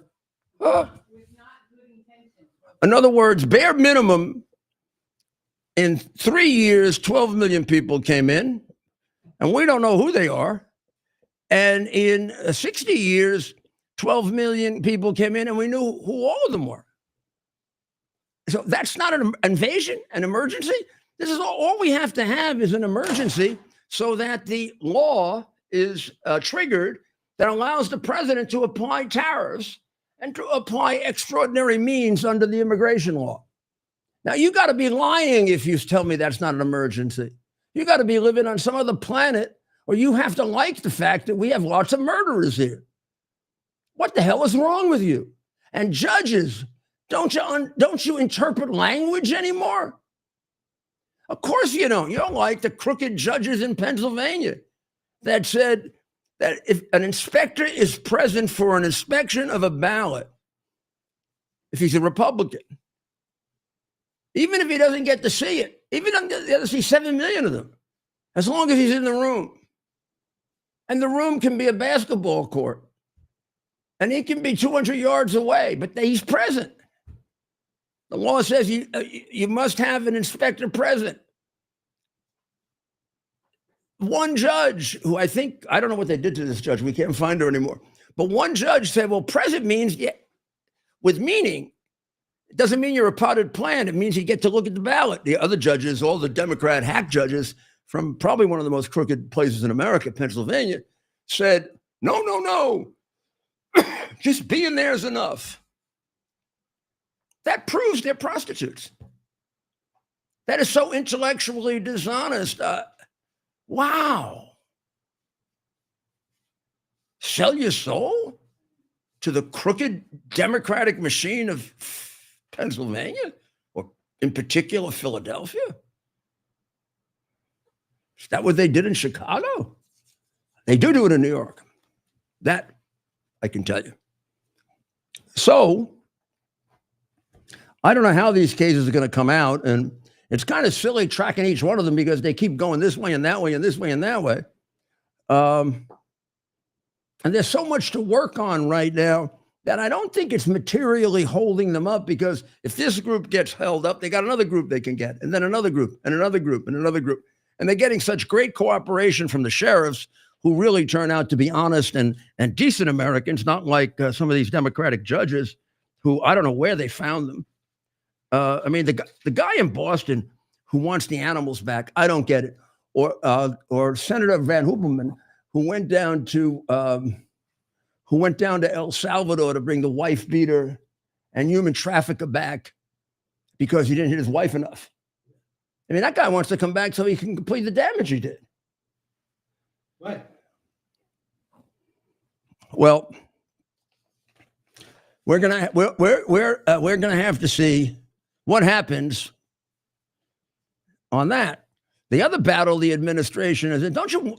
other words, bare minimum, in 3 years, 12 million people came in, and we don't know who they are. And in 60 years, 12 million people came in, and we knew who all of them were. So that's not an invasion, an emergency. This is all we have to have is an emergency so that the law is triggered that allows the president to apply tariffs and to apply extraordinary means under the immigration law. Now, you got to be lying if you tell me that's not an emergency. You got to be living on some other planet, or you have to like the fact that we have lots of murderers here. What the hell is wrong with you? And judges, don't you interpret language anymore? Of course you don't. You don't like the crooked judges in Pennsylvania that said that if an inspector is present for an inspection of a ballot, if he's a Republican, even if he doesn't get to see it, even if he doesn't see 7 million of them, as long as he's in the room. And the room can be a basketball court. And he can be 200 yards away, but he's present. The law says you must have an inspector present. One judge who I don't know what they did to this judge. We can't find her anymore. But one judge said, well, present means, yeah, with meaning. It doesn't mean you're a potted plant. It means you get to look at the ballot. The other judges, all the Democrat hack judges from probably one of the most crooked places in America, Pennsylvania, said, no. Just being there is enough. That proves they're prostitutes. That is so intellectually dishonest. Wow. Sell your soul to the crooked Democratic machine of Pennsylvania, or in particular, Philadelphia? Is that what they did in Chicago? They do it in New York. That I can tell you. So I don't know how these cases are going to come out, and it's kind of silly tracking each one of them because they keep going this way and that way and this way and that way. And there's so much to work on right now that I don't think it's materially holding them up, because if this group gets held up, they got another group they can get, and then another group and another group and another group. And they're getting such great cooperation from the sheriffs, who really turn out to be honest and decent Americans, not like some of these Democratic judges who I don't know where they found them. I mean, the guy in Boston who wants the animals back, I don't get it. Or Senator Van Hoopelman, who went down to El Salvador to bring the wife beater and human trafficker back because he didn't hit his wife enough. I mean, that guy wants to come back so he can complete the damage he did. What? Well, we're gonna have to see what happens on that. The other battle the administration is in, isn't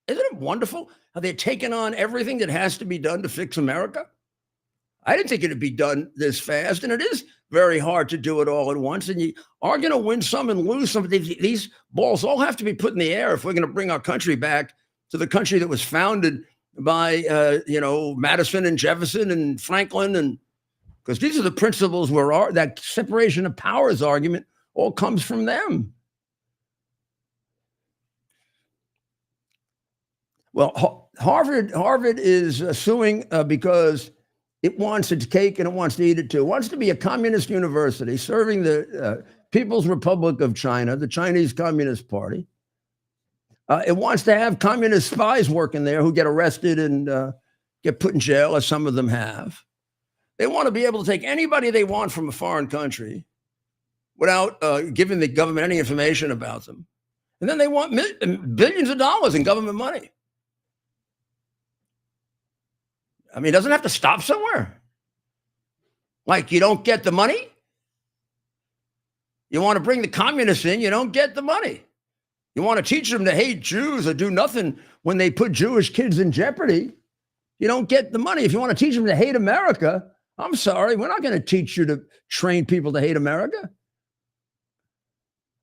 it wonderful how they're taking on everything that has to be done to fix America? I didn't think it'd be done this fast, and it is very hard to do it all at once. And you are going to win some and lose some. These balls all have to be put in the air if we're going to bring our country back to the country that was founded by, Madison and Jefferson and Franklin. And because these are the principles where that separation of powers argument all comes from them. Well, Harvard is suing because it wants its cake and it wants to eat it too. It wants to be a communist university serving the People's Republic of China, the Chinese Communist Party. It wants to have communist spies working there who get arrested and get put in jail, as some of them have. They want to be able to take anybody they want from a foreign country without giving the government any information about them. And then they want billions of dollars in government money. I mean, it doesn't have to stop somewhere. Like, you don't get the money? You want to bring the communists in, you don't get the money. You want to teach them to hate Jews or do nothing when they put Jewish kids in jeopardy, you don't get the money. If you want to teach them to hate America, I'm sorry, we're not going to teach you to train people to hate America.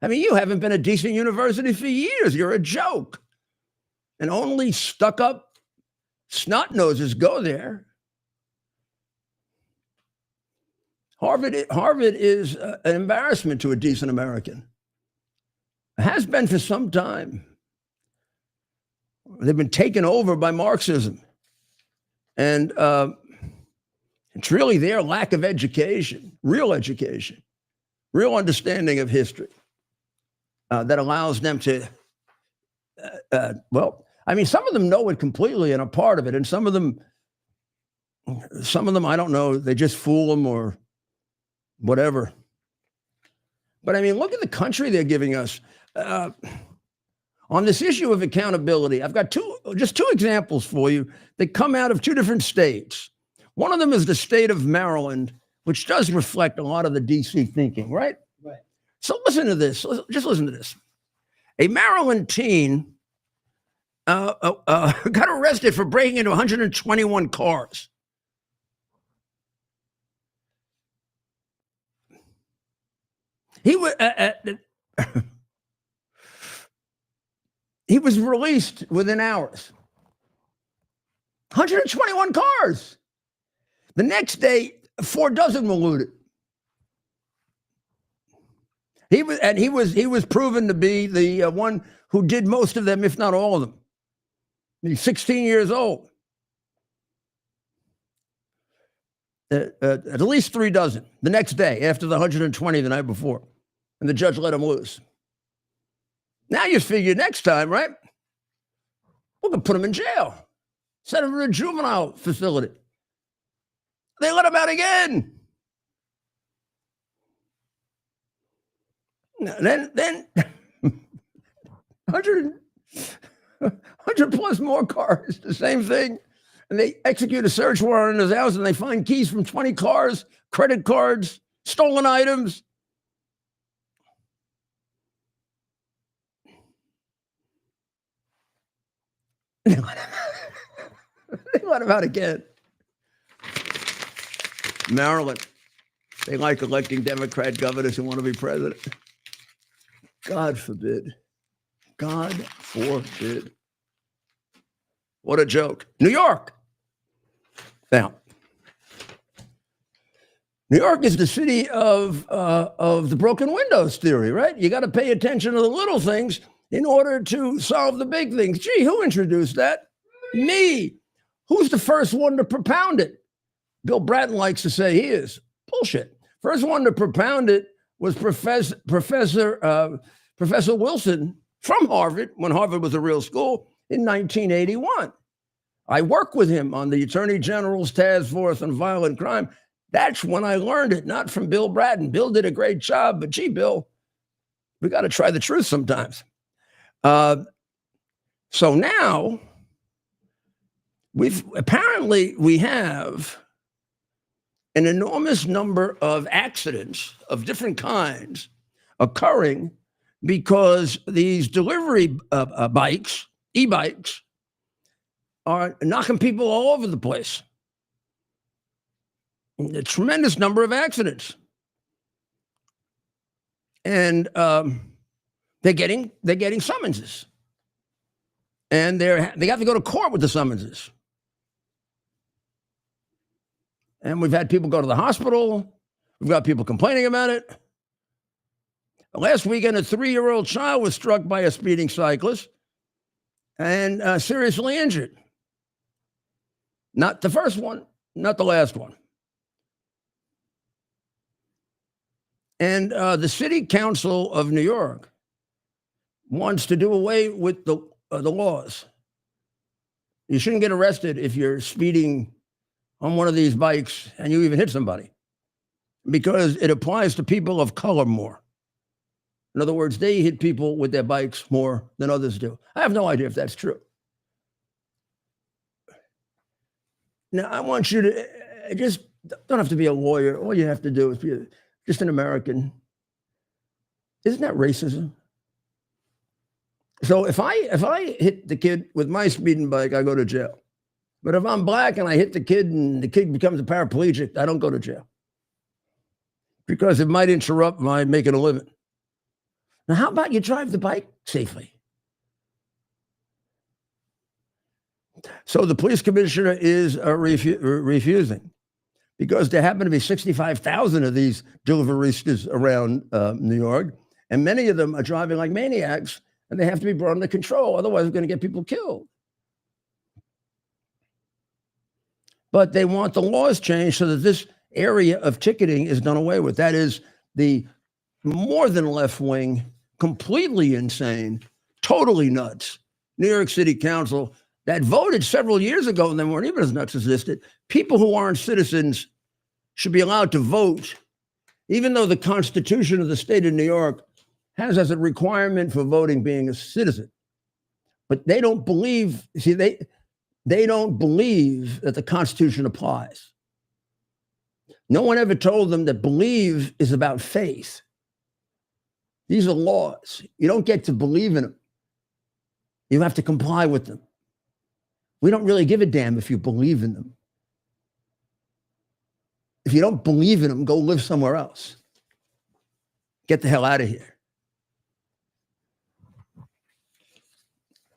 I mean, you haven't been a decent university for years. You're a joke. And only stuck-up snot noses go there. Harvard is an embarrassment to a decent American. It has been for some time. They've been taken over by Marxism. And it's really their lack of education, real understanding of history that allows them to, some of them know it completely and are part of it. And some of them, I don't know, they just fool them or whatever. But I mean, look at the country they're giving us. On this issue of accountability, I've got just two examples for you that come out of two different states. One of them is the state of Maryland, which does reflect a lot of the DC thinking, right? Right. So listen to this. Just listen to this. A Maryland teen got arrested for breaking into 121 cars. He was he was released within hours. 121 cars. The next day, 4 dozen were looted. He was proven to be the one who did most of them, if not all of them. He's 16 years old. At least 3 dozen the next day after the 120 the night before. And the judge let him loose. Now you figure next time, right? We're going to put him in jail. Send him to a juvenile facility. They let him out again. Then 100 plus more cars, the same thing. And they execute a search warrant in his house and they find keys from 20 cars, credit cards, stolen items. They let him out again. Maryland, they like electing Democrat governors who want to be president. God forbid. God forbid. What a joke. New York. Now, New York is the city of the broken windows theory, right? You got to pay attention to the little things in order to solve the big things. Gee, who introduced that? Me. Who's the first one to propound it? Bill Bratton likes to say he is. Bullshit. First one to propound it was Professor Wilson from Harvard, when Harvard was a real school, in 1981. I worked with him on the Attorney General's Task Force on Violent Crime. That's when I learned it, not from Bill Bratton. Bill did a great job, but gee, Bill, we got to try the truth sometimes. So now we have an enormous number of accidents of different kinds occurring because these delivery bikes, e-bikes, are knocking people all over the place. A tremendous number of accidents. And they're getting summonses. And they have to go to court with the summonses. And we've had people go to the hospital. We've got people complaining about it. Last weekend, a 3-year-old child was struck by a speeding cyclist and seriously injured. Not the first one, not the last one. And the City Council of New York wants to do away with the laws. You shouldn't get arrested if you're speeding on one of these bikes and you even hit somebody, because it applies to people of color more. In other words, they hit people with their bikes more than others do. I have no idea if that's true. Now, I want you to just don't have to be a lawyer. All you have to do is be just an American. Isn't that racism? So if I hit the kid with my speeding bike, I go to jail. But if I'm black and I hit the kid and the kid becomes a paraplegic, I don't go to jail, because it might interrupt my making a living. Now, how about you drive the bike safely? So the police commissioner is refusing because there happen to be 65,000 of these deliveristas around New York, and many of them are driving like maniacs, and they have to be brought under control. Otherwise, we're going to get people killed. But they want the laws changed so that this area of ticketing is done away with. That is the more than left wing, completely insane, totally nuts New York City Council that voted several years ago, and they weren't even as nuts as this, that people who aren't citizens should be allowed to vote, even though the Constitution of the state of New York has as a requirement for voting being a citizen. But they don't believe, see, they don't believe that the Constitution applies. No one ever told them that believe is about faith. These are laws. You don't get to believe in them. You have to comply with them. We don't really give a damn if you believe in them. If you don't believe in them, go live somewhere else. Get the hell out of here.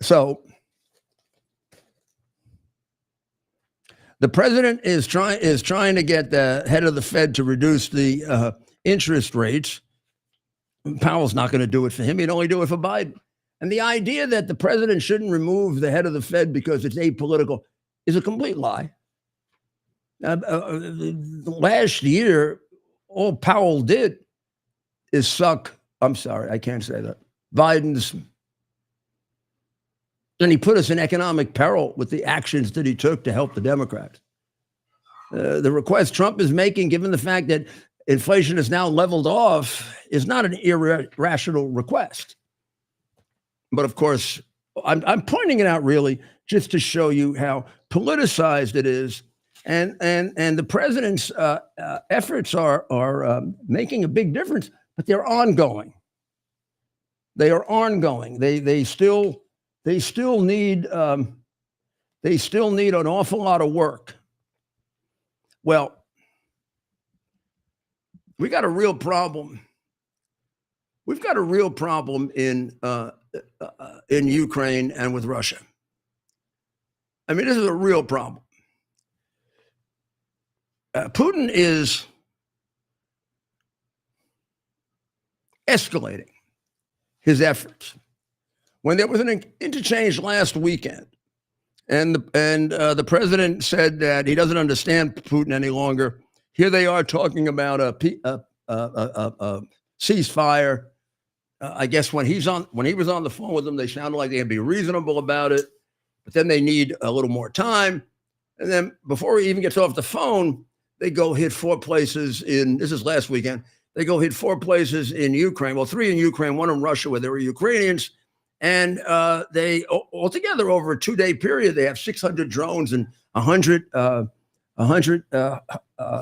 So the president is trying to get the head of the Fed to reduce the interest rates. Powell's not going to do it for him. He'd only do it for Biden. And the idea that the president shouldn't remove the head of the Fed because it's apolitical is a complete lie. Last year, all Powell did is suck. I'm sorry, I can't say that. Biden's. And he put us in economic peril with the actions that he took to help the Democrats. The request Trump is making, given the fact that inflation is now leveled off, is not an irrational request. But of course, I'm pointing it out really just to show you how politicized it is, and the president's efforts are making a big difference, but they're ongoing. They are ongoing. They still need an awful lot of work. Well, we got a real problem. We've got a real problem in Ukraine and with Russia. I mean, this is a real problem. Putin is escalating his efforts. When there was an interchange last weekend, and the president said that he doesn't understand Putin any longer, here they are talking about a ceasefire. I guess when he was on the phone with them, they sounded like they'd be reasonable about it, but then they need a little more time. And then before he even gets off the phone, they go hit 4 places this is last weekend, they go hit 4 places in Ukraine. Well, 3 in Ukraine, 1 in Russia where there were Ukrainians. And they altogether over a 2-day period, they have 600 drones and 100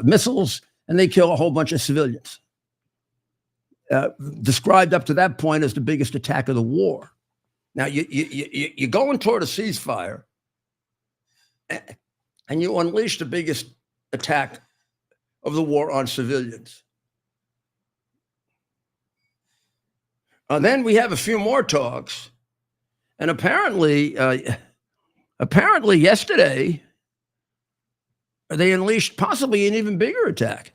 missiles, and they kill a whole bunch of civilians. Described up to that point as the biggest attack of the war. Now you're going toward a ceasefire, and you unleash the biggest attack of the war on civilians. Then we have a few more talks, and apparently yesterday they unleashed possibly an even bigger attack.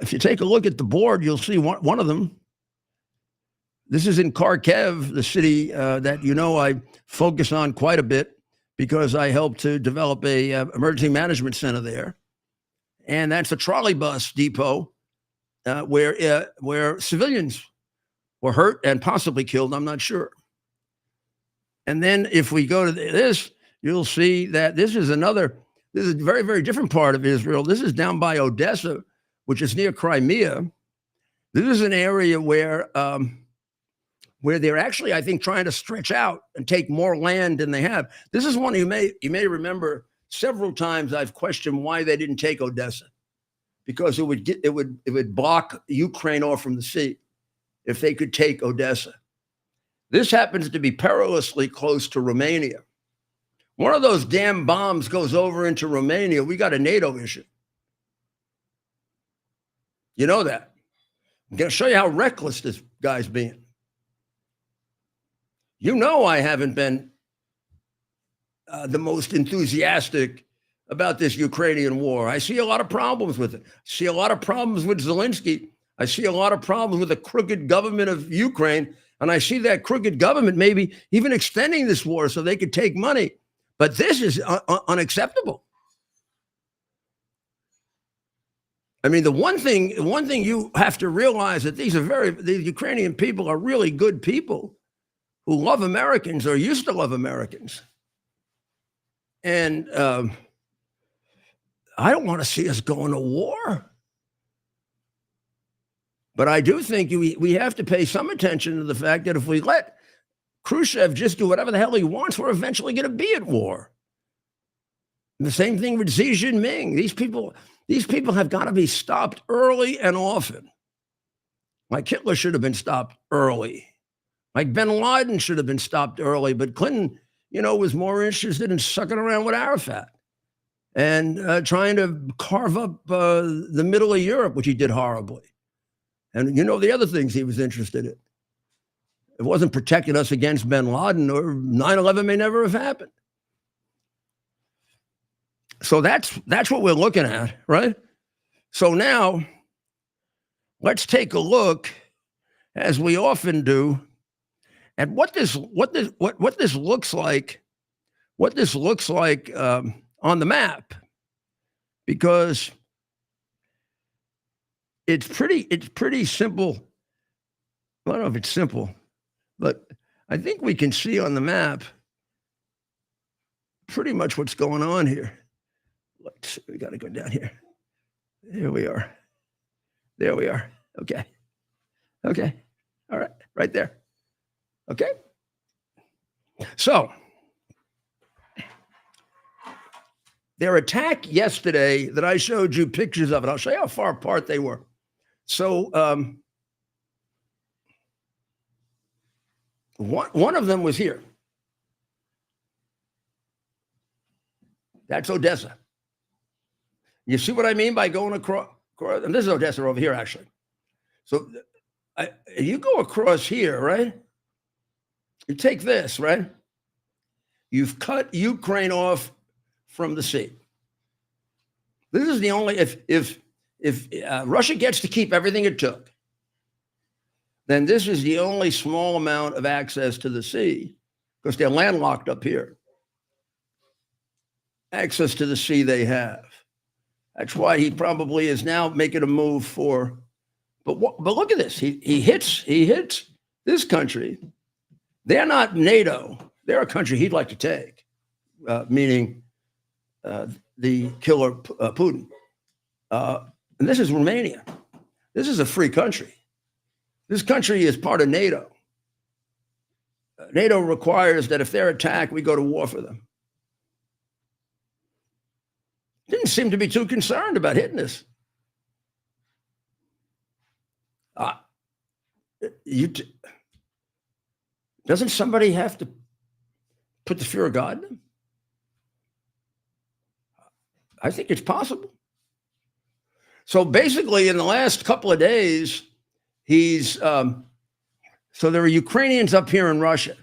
If you take a look at the board, you'll see one of them. This is in Kharkiv, the city that I focus on quite a bit because I helped to develop a emergency management center there, and that's a trolley bus depot where civilians were hurt and possibly killed. I'm not sure. And then if we go to this, you'll see that this is a very, very different part of Israel. This is down by Odessa, which is near Crimea. This is an area where they're actually, I think, trying to stretch out and take more land than they have. This is one you may remember several times I've questioned why they didn't take Odessa, because it would block Ukraine off from the sea if they could take Odessa. This happens to be perilously close to Romania. One of those damn bombs goes over into Romania, we got a NATO issue. You know that. I'm going to show you how reckless this guy's being. I haven't been the most enthusiastic about this Ukrainian war. I see a lot of problems with it. I see a lot of problems with Zelensky. I see a lot of problems with the crooked government of Ukraine. And I see that crooked government maybe even extending this war so they could take money. But this is unacceptable. I mean, the one thing you have to realize that these Ukrainian people are really good people who love Americans or used to love Americans. And I don't want to see us going to war. But I do think we have to pay some attention to the fact that if we let Khrushchev just do whatever the hell he wants, we're eventually going to be at war. And the same thing with Xi Jinping. These people have got to be stopped early and often. Like Hitler should have been stopped early. Like bin Laden should have been stopped early. But Clinton, was more interested in sucking around with Arafat and trying to carve up the middle of Europe, which he did horribly. And the other things he was interested in. It wasn't protecting us against bin Laden, or 9/11 may never have happened. So that's what we're looking at, right? So now let's take a look, as we often do, at what this looks like. What this looks like on the map, because it's pretty simple. I don't know if it's simple, but I think we can see on the map pretty much what's going on here. We got to go down here. There we are. There we are. Okay. All right. Right there. Okay. So their attack yesterday that I showed you pictures of it, I'll show you how far apart they were. So one of them was here. That's Odessa. You see what I mean by going across? And this is Odessa over here, actually. So you go across here, right? You take this, right? You've cut Ukraine off from the sea. This is the only, if Russia gets to keep everything it took, then this is the only small amount of access to the sea, because they're landlocked up here. Access to the sea they have. That's why he probably is now making a move for, but look at this. He hits this country. They're not NATO. They're a country he'd like to take, meaning the killer Putin. And this is Romania. This is a free country. This country is part of NATO. NATO requires that if they're attacked, we go to war for them. Didn't seem to be too concerned about hitting us. Doesn't somebody have to put the fear of God in them? I think it's possible. So basically, in the last couple of days, so there are Ukrainians up here in Russia.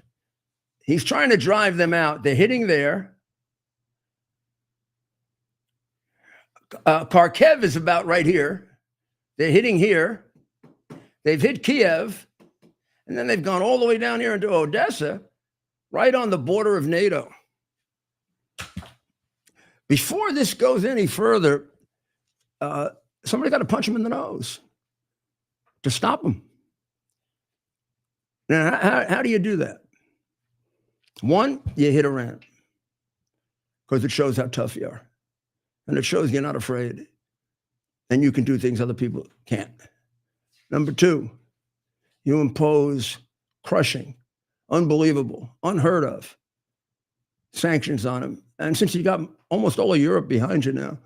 He's trying to drive them out. They're hitting there. Kharkiv is about right here. They're hitting here. They've hit Kiev. And then they've gone all the way down here into Odessa, right on the border of NATO. Before this goes any further, somebody got to punch him in the nose to stop him. Now, how do you do that? One, you hit Iran, because it shows how tough you are. And it shows you're not afraid. And you can do things other people can't. Number two, you impose crushing, unbelievable, unheard of sanctions on them. And since you got almost all of Europe behind you now,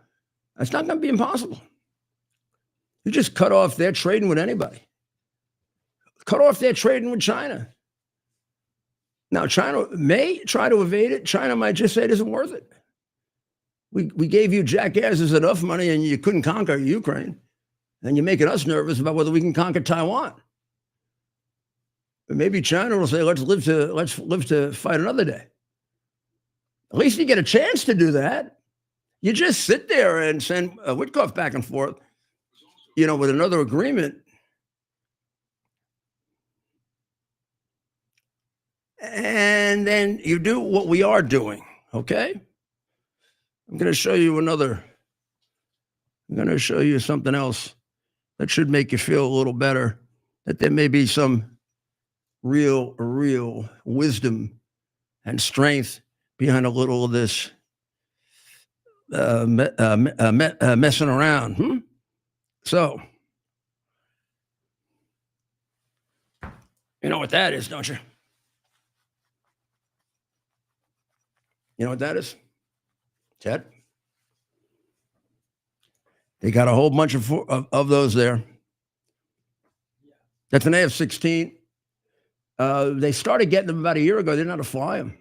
that's not going to be impossible. You just cut off their trading with anybody. Cut off their trading with China. Now, China may try to evade it. China might just say it isn't worth it. We gave you jackasses enough money and you couldn't conquer Ukraine. And you're making us nervous about whether we can conquer Taiwan. But maybe China will say, let's live to fight another day. At least you get a chance to do that. You just sit there and send Witkoff back and forth, with another agreement. And then you do what we are doing, okay? I'm going to show you something else that should make you feel a little better, that there may be some real wisdom and strength behind a little of this messing around. So, you know what that is, don't you? You know what that is, Ted? They got a whole bunch of those there. That's an F-16. They started getting them about a year ago. They didn't know how to fly them.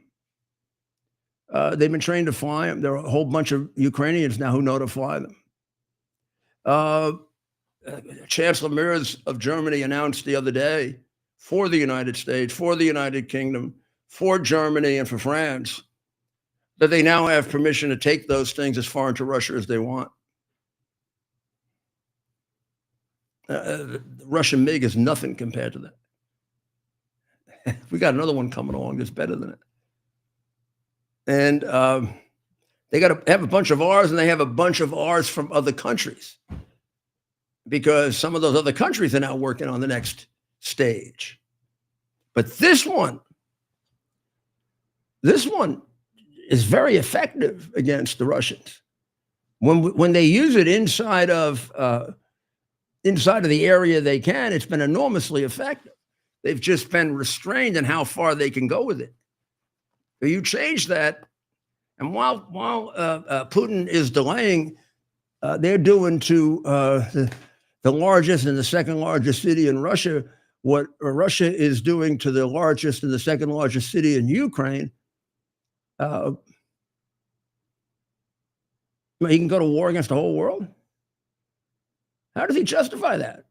They've been trained to fly them. There are a whole bunch of Ukrainians now who know how to fly them. Chancellor Merz of Germany announced the other day for the United States, for the United Kingdom, for Germany, and for France, that they now have permission to take those things as far into Russia as they want. The Russian MiG is nothing compared to that. We got another one coming along that's better than it. And they got to have a bunch of ours, and they have a bunch of ours from other countries, because some of those other countries are now working on the next stage. But this one is very effective against the Russians. When they use it inside of the area they can, it's been enormously effective. They've just been restrained in how far they can go with it. So you change that, and while Putin is delaying, they're doing to the largest and the second largest city in Russia what Russia is doing to the largest and the second largest city in Ukraine. He can go to war against the whole world? How does he justify that?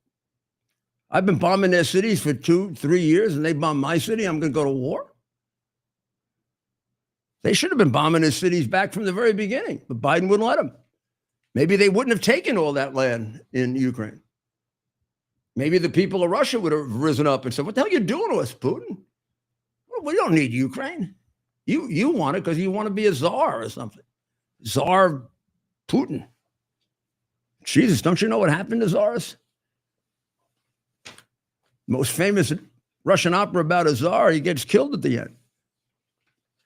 I've been bombing their cities for 2-3 years, and they bomb my city. I'm going to go to war? They should have been bombing his cities back from the very beginning, but Biden wouldn't let them. Maybe they wouldn't have taken all that land in Ukraine. Maybe the people of Russia would have risen up and said, what the hell are you doing to us, Putin? We don't need Ukraine. You want it because you want to be a czar or something. Czar Putin. Jesus, don't you know what happened to czars? Most famous Russian opera about a czar, he gets killed at the end.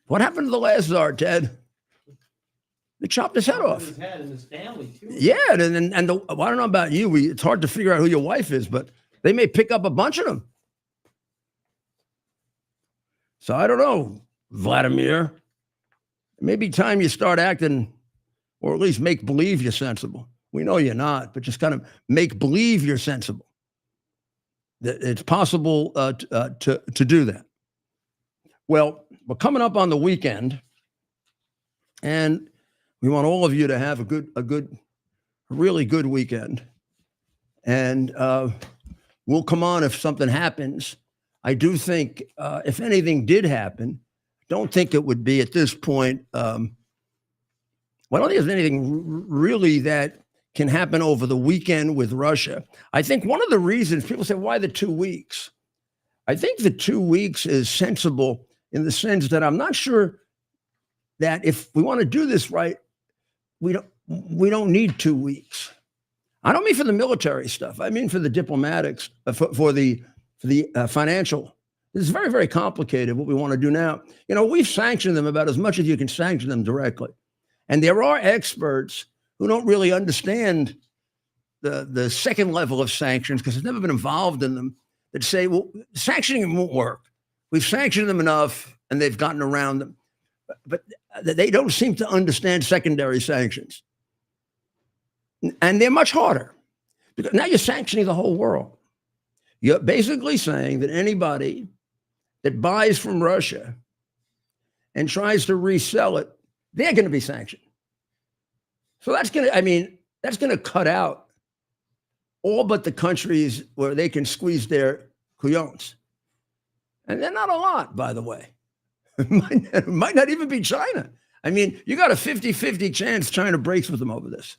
What happened to the last czar, Ted? They chopped his head off. His head and his family too. Yeah, and I don't know about you. It's hard to figure out who your wife is, but they may pick up a bunch of them. So I don't know, Vladimir. It may be time you start acting, or at least make believe you're sensible. We know you're not, but just kind of make believe you're sensible. That it's possible to do that. Well, we're coming up on the weekend, and we want all of you to have a really good weekend. And we'll come on if something happens. I do think if anything did happen, don't think it would be at this point. Well, I don't think there's anything really that can happen over the weekend with Russia. I think one of the reasons people say, why the 2 weeks? I think the 2 weeks is sensible in the sense that I'm not sure that if we want to do this right, we don't need 2 weeks. I don't mean for the military stuff. I mean for the diplomatics, for the financial. This is very, very complicated what we want to do now. We've sanctioned them about as much as you can sanction them directly. And there are experts who don't really understand the second level of sanctions because they've never been involved in them, that say, well, sanctioning them won't work. We've sanctioned them enough and they've gotten around them. But they don't seem to understand secondary sanctions. And they're much harder. Because now you're sanctioning the whole world. You're basically saying that anybody that buys from Russia and tries to resell it, they're going to be sanctioned. So that's going to cut out all but the countries where they can squeeze their couillons. And they're not a lot, by the way. It might not even be China. I mean, you got a 50-50 chance China breaks with them over this.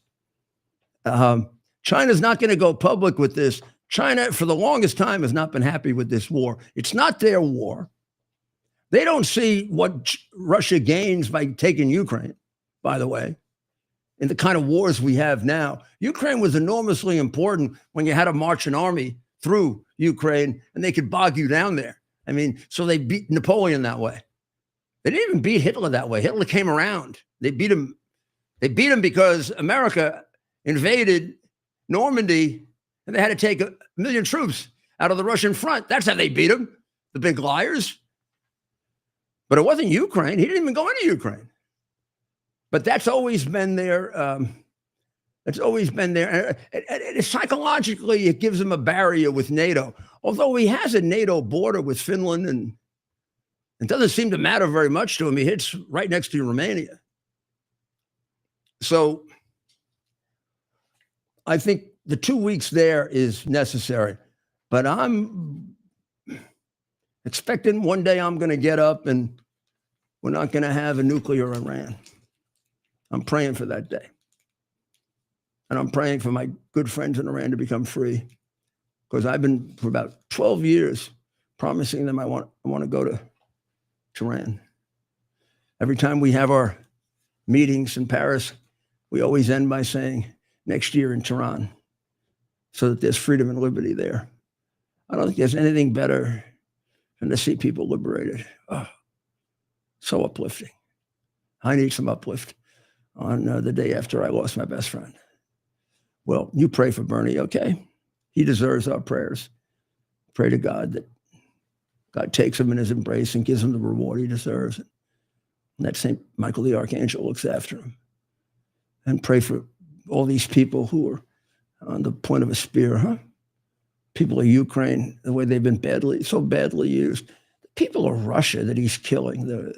China's not going to go public with this. China, for the longest time, has not been happy with this war. It's not their war. They don't see what Russia gains by taking Ukraine, by the way, in the kind of wars we have now. Ukraine was enormously important when you had to march an army through Ukraine and they could bog you down there. I mean, so they beat Napoleon that way. They didn't even beat Hitler that way. Hitler came around. They beat him. They beat him because America invaded Normandy and they had to take 1 million troops out of the Russian front. That's how they beat him, the big liars. But it wasn't Ukraine. He didn't even go into Ukraine. But that's always been there. It's always been there. And psychologically, it gives him a barrier with NATO. Although he has a NATO border with Finland, and it doesn't seem to matter very much to him. He hits right next to Romania. So I think the 2 weeks there is necessary. But I'm expecting one day I'm going to get up and we're not going to have a nuclear Iran. I'm praying for that day. And I'm praying for my good friends in Iran to become free, because I've been, for about 12 years, promising them I want to go to Iran. Every time we have our meetings in Paris, we always end by saying, next year in Tehran, so that there's freedom and liberty there. I don't think there's anything better than to see people liberated. Oh, so uplifting. I need some uplift on the day after I lost my best friend. Well, you pray for Bernie, okay? He deserves our prayers. Pray to God that God takes him in his embrace and gives him the reward he deserves. And that St. Michael the Archangel looks after him. And pray for all these people who are on the point of a spear, huh? People of Ukraine, the way they've been so badly used. The people of Russia that he's killing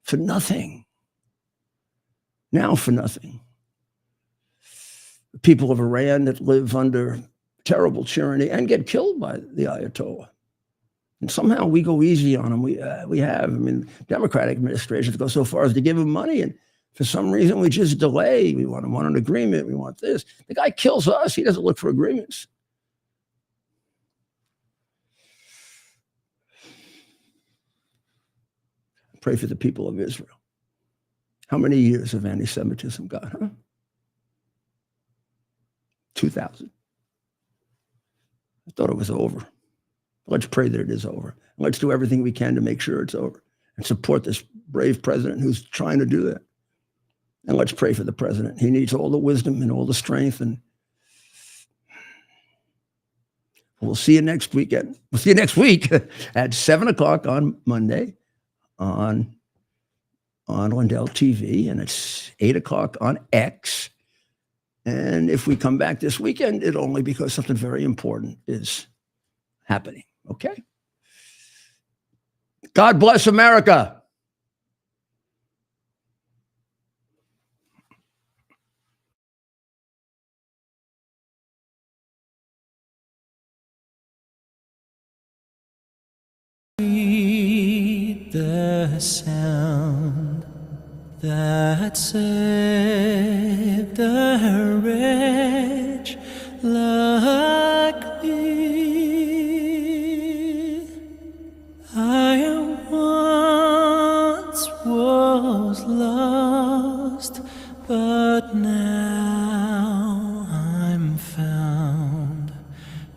for nothing. Now for nothing. The people of Iran that live under terrible tyranny and get killed by the Ayatollah. And somehow we go easy on them. We have. I mean, Democratic administrations go so far as to give them money, and for some reason we just delay. We want an agreement. We want this. The guy kills us. He doesn't look for agreements. Pray for the people of Israel. How many years of anti-Semitism, God, huh? 2,000. I thought it was over. Let's pray that it is over. Let's do everything we can to make sure it's over and support this brave president who's trying to do that. And let's pray for the president. He needs all the wisdom and all the strength. And we'll see you next weekend. We'll see you next week at 7 o'clock on Monday on Lindell TV, and it's 8 o'clock on X. And if we come back this weekend, it'll only because something very important is happening. Okay? God bless America. The sound that saved a wretch like me. I once was lost, but now I'm found.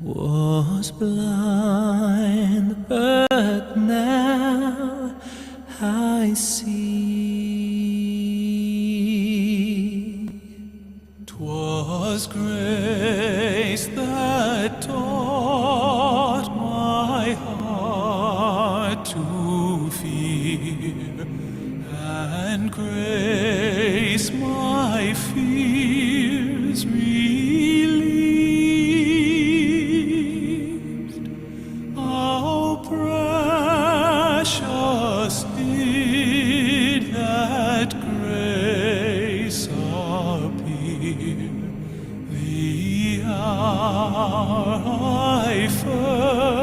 Was blind, but now I see. 'Twas grace that taught my heart to fear, and grace my fears relieved. How precious did that grace appear, the hour I first